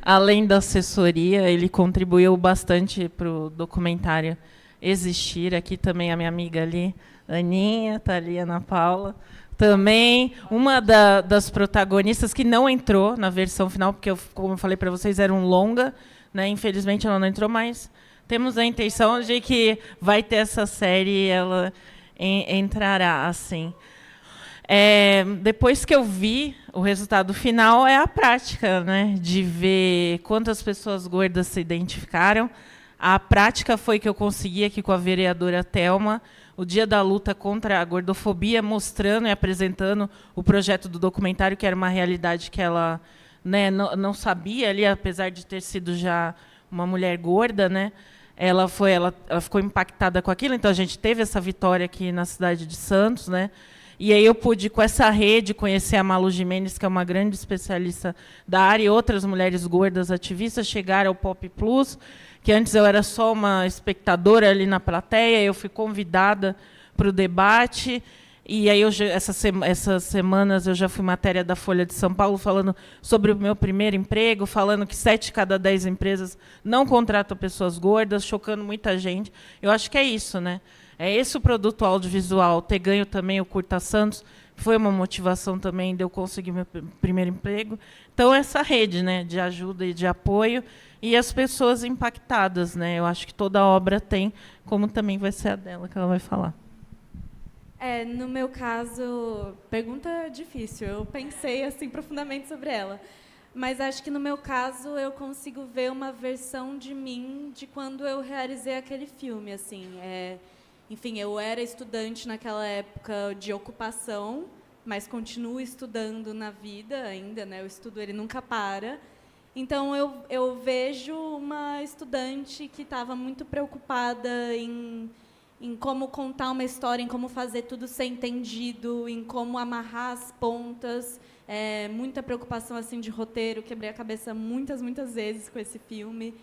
Além da assessoria, ele contribuiu bastante para o documentário existir. Aqui também a minha amiga ali, Aninha, tá ali, Ana Paula. Também uma das protagonistas que não entrou na versão final, porque, como eu falei para vocês, era um longa, né? Infelizmente ela não entrou, mas temos a intenção de que vai ter essa série e ela entrará, assim. Depois que eu vi o resultado final, é a prática, né? De ver quantas pessoas gordas se identificaram. A prática foi que eu consegui aqui com a vereadora Thelma, o dia da luta contra a gordofobia, mostrando e apresentando o projeto do documentário, que era uma realidade que ela, né, não sabia ali, apesar de ter sido já uma mulher gorda, né? Ela ficou impactada com aquilo. Então a gente teve essa vitória aqui na cidade de Santos, né? E aí eu pude, com essa rede, conhecer a Malu Gimenez, que é uma grande especialista da área, e outras mulheres gordas ativistas, chegar ao Pop Plus, que antes eu era só uma espectadora ali na plateia. Eu fui convidada para o debate, e aí essas semanas eu já fui matéria da Folha de São Paulo falando sobre o meu primeiro emprego, falando que 7 de cada 10 empresas não contratam pessoas gordas, chocando muita gente. Eu acho que é isso, né? É esse o produto audiovisual. Ter ganho também o Curta Santos foi uma motivação também de eu conseguir meu primeiro emprego. Então, essa rede, né, de ajuda e de apoio, e as pessoas impactadas, né? Eu acho que toda obra tem, como também vai ser a dela, que ela vai falar. No meu caso, pergunta difícil. Eu pensei assim profundamente sobre ela. Mas acho que, no meu caso, eu consigo ver uma versão de mim de quando eu realizei aquele filme. Assim, enfim, eu era estudante naquela época de ocupação, mas continuo estudando na vida ainda, né? O estudo ele nunca para. Então, eu vejo uma estudante que estava muito preocupada em como contar uma história, em como fazer tudo ser entendido, em como amarrar as pontas. Muita preocupação assim de roteiro, quebrei a cabeça muitas vezes com esse filme.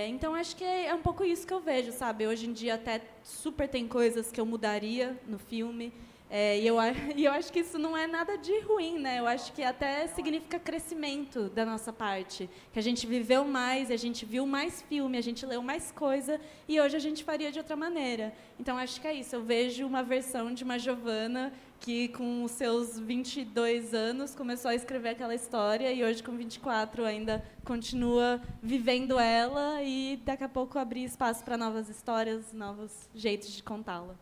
Então, acho que é um pouco isso que eu vejo, sabe? Hoje em dia, até super tem coisas que eu mudaria no filme. E eu acho que isso não é nada de ruim, né? Eu acho que até significa crescimento da nossa parte, que a gente viveu mais, a gente viu mais filme, a gente leu mais coisa, e hoje a gente faria de outra maneira. Então, acho que é isso. Eu vejo uma versão de uma Giovanna que, com os seus 22 anos, começou a escrever aquela história, e hoje, com 24, ainda continua vivendo ela, e daqui a pouco abrir espaço para novas histórias, novos jeitos de contá-la.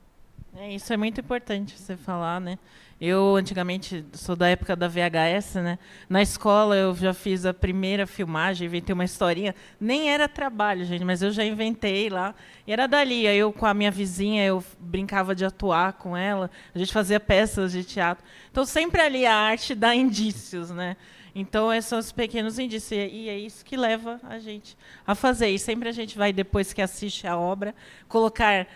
Isso é muito importante você falar, né? Eu, antigamente, sou da época da VHS, né? Na escola, eu já fiz a primeira filmagem, inventei uma historinha. Nem era trabalho, gente, mas eu já inventei lá. E era dali. Aí eu, com a minha vizinha, eu brincava de atuar com ela. A gente fazia peças de teatro. Então, sempre ali a arte dá indícios, né? Então, esses são os pequenos indícios. E é isso que leva a gente a fazer. E sempre a gente vai, depois que assiste a obra, colocar...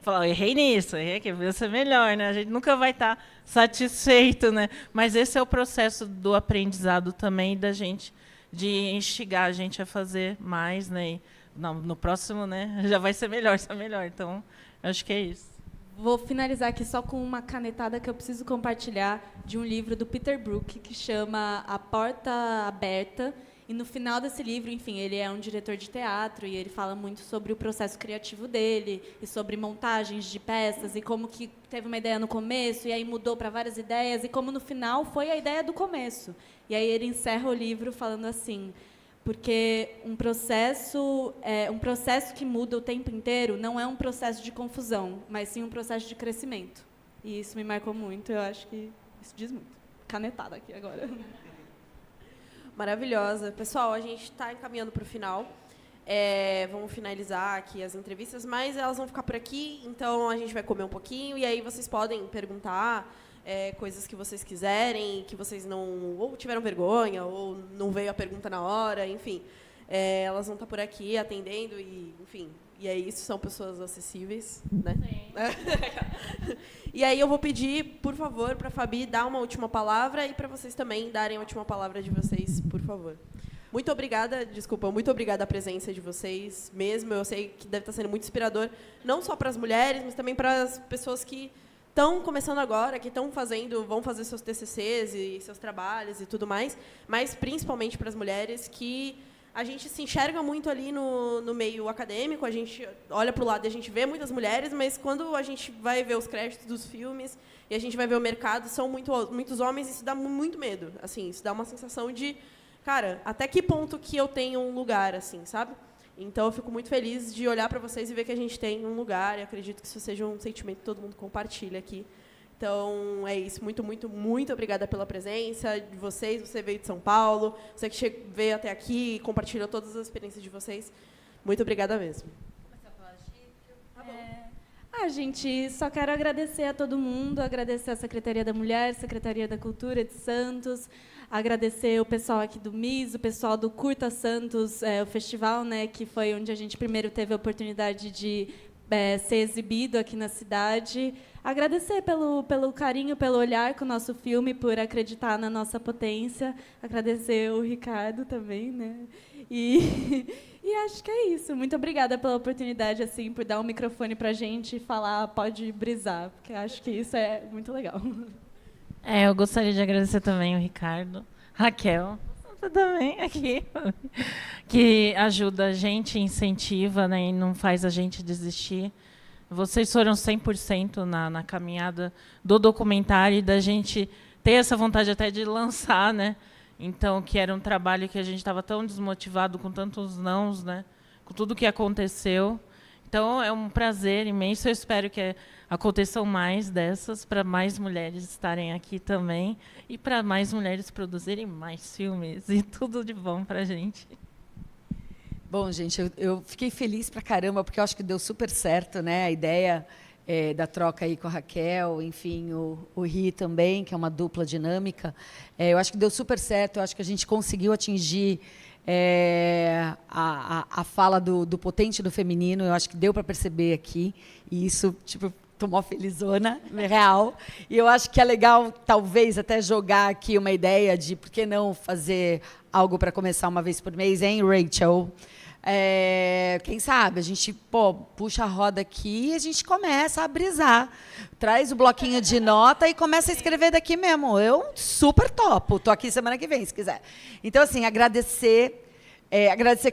falar, errei nisso, errei aqui, podia ser melhor, né? A gente nunca vai estar satisfeito, né? Mas esse é o processo do aprendizado também, da gente, de instigar a gente a fazer mais, né? E no próximo, né? Já vai ser melhor, só melhor. Então, acho que é isso. Vou finalizar aqui só com uma canetada que eu preciso compartilhar de um livro do Peter Brook, que chama A Porta Aberta. E no final desse livro, enfim, ele é um diretor de teatro e ele fala muito sobre o processo criativo dele e sobre montagens de peças e como que teve uma ideia no começo e aí mudou para várias ideias e como no final foi a ideia do começo. E aí ele encerra o livro falando assim: porque um processo que muda o tempo inteiro não é um processo de confusão, mas sim um processo de crescimento. E isso me marcou muito, eu acho que isso diz muito. Canetada aqui agora. Maravilhosa. Pessoal, a gente está encaminhando para o final. Vamos finalizar aqui as entrevistas, mas elas vão ficar por aqui, então a gente vai comer um pouquinho, e aí vocês podem perguntar coisas que vocês quiserem, que vocês não ou tiveram vergonha, ou não veio a pergunta na hora, enfim. Elas vão estar por aqui atendendo, e, enfim, e é isso, são pessoas acessíveis, né? Sim. E aí eu vou pedir, por favor, para a Fabi dar uma última palavra e para vocês também darem a última palavra de vocês, por favor. Muito obrigada, muito obrigada a presença de vocês mesmo. Eu sei que deve estar sendo muito inspirador, não só para as mulheres, mas também para as pessoas que estão começando agora, que vão fazer seus TCCs e seus trabalhos e tudo mais, mas principalmente para as mulheres que a gente se enxerga muito ali no meio acadêmico, a gente olha para o lado e a gente vê muitas mulheres, mas quando a gente vai ver os créditos dos filmes e a gente vai ver o mercado, são muitos homens, e isso dá muito medo. Assim, isso dá uma sensação de, cara, até que ponto que eu tenho um lugar, assim, sabe? Então, eu fico muito feliz de olhar para vocês e ver que a gente tem um lugar, e acredito que isso seja um sentimento que todo mundo compartilha aqui. Então, é isso. Muito, muito, muito obrigada pela presença de vocês. Você veio de São Paulo, você que veio até aqui e compartilhou todas as experiências de vocês. Muito obrigada mesmo. Gente, só quero agradecer a todo mundo, agradecer a Secretaria da Mulher, Secretaria da Cultura de Santos, agradecer o pessoal aqui do MIS, o pessoal do Curta Santos, o festival, né, que foi onde a gente primeiro teve a oportunidade de ser exibido aqui na cidade. Agradecer pelo carinho, pelo olhar com o nosso filme, por acreditar na nossa potência. Agradecer o Ricardo também, né? E acho que é isso. Muito obrigada pela oportunidade, assim, por dar um microfone para a gente e falar, pode brisar, porque acho que isso é muito legal. Eu gostaria de agradecer também o Ricardo, Raquel, também aqui, que ajuda a gente, incentiva, né, e não faz a gente desistir. Vocês foram 100% na caminhada do documentário e da gente ter essa vontade até de lançar, né? Então, que era um trabalho que a gente estava tão desmotivado com tantos nãos, né? Com tudo que aconteceu. Então, é um prazer imenso. Eu espero que aconteçam mais dessas, para mais mulheres estarem aqui também e para mais mulheres produzirem mais filmes e tudo de bom para a gente. Bom, gente, eu fiquei feliz pra caramba, porque eu acho que deu super certo, né? A ideia da troca aí com a Raquel, enfim, o Ri também, que é uma dupla dinâmica. Eu acho que deu super certo, eu acho que a gente conseguiu atingir a fala do potente do feminino, eu acho que deu para perceber aqui, e isso, tipo, tomou felizona, real. E eu acho que é legal, talvez, até jogar aqui uma ideia de por que não fazer algo para começar uma vez por mês, hein, Rachel? Quem sabe a gente puxa a roda aqui e a gente começa a brisar. Traz o bloquinho de nota e começa a escrever daqui mesmo. Eu super topo. Estou aqui semana que vem, se quiser. Então, assim, agradecer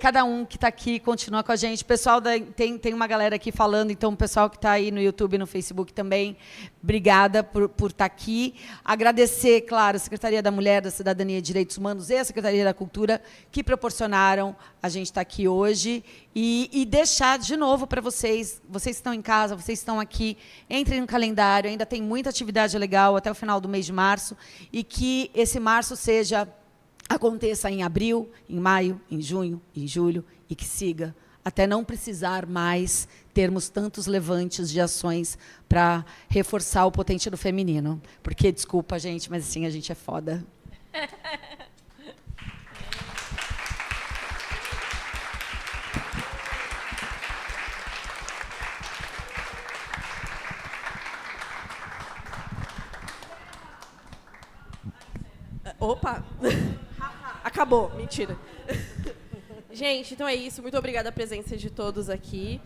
cada um que está aqui, continua com a gente. Pessoal, tem uma galera aqui falando, então o pessoal que está aí no YouTube e no Facebook também, obrigada por estar aqui. Agradecer, claro, a Secretaria da Mulher, da Cidadania e Direitos Humanos e a Secretaria da Cultura, que proporcionaram a gente estar aqui hoje. E deixar de novo para vocês que estão em casa, vocês que estão aqui, entrem no calendário, ainda tem muita atividade legal até o final do mês de março, e que esse março aconteça em abril, em maio, em junho, em julho, e que siga, até não precisar mais termos tantos levantes de ações para reforçar o potente do feminino. Porque, desculpa, gente, mas assim, a gente é foda. Opa! Acabou, mentira. Gente, então é isso. Muito obrigada a presença de todos aqui.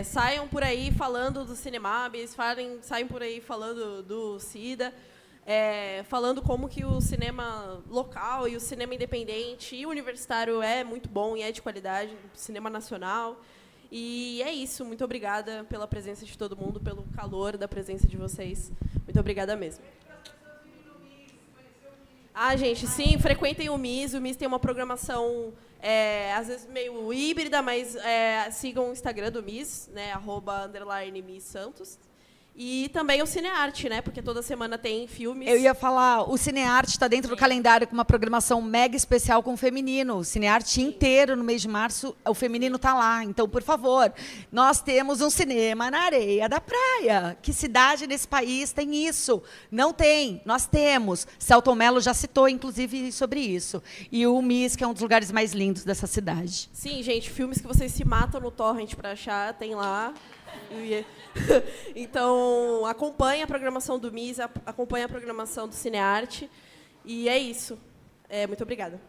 Saiam por aí falando do Cinemabs, saiam por aí falando do SIDA, falando como que o cinema local e o cinema independente e universitário é muito bom e é de qualidade, cinema nacional. E é isso. Muito obrigada pela presença de todo mundo, pelo calor da presença de vocês. Muito obrigada mesmo. Gente, sim, frequentem o MIS. O MIS tem uma programação, às vezes, meio híbrida, mas sigam o Instagram do MIS, né, @_MISSantos. E também o Cinearte, né, porque toda semana tem filmes. Eu ia falar, o Cinearte está dentro do calendário com uma programação mega especial com o feminino. O Cinearte inteiro, no mês de março, o feminino está lá. Então, por favor, nós temos um cinema na areia da praia. Que cidade nesse país tem isso? Não tem, nós temos. Celton Mello já citou, inclusive, sobre isso. E o MIS, que é um dos lugares mais lindos dessa cidade. Sim, gente, filmes que vocês se matam no torrent para achar, tem lá. Então, acompanhe a programação do MIS, acompanhe a programação do Cinearte. E é isso. Muito obrigada.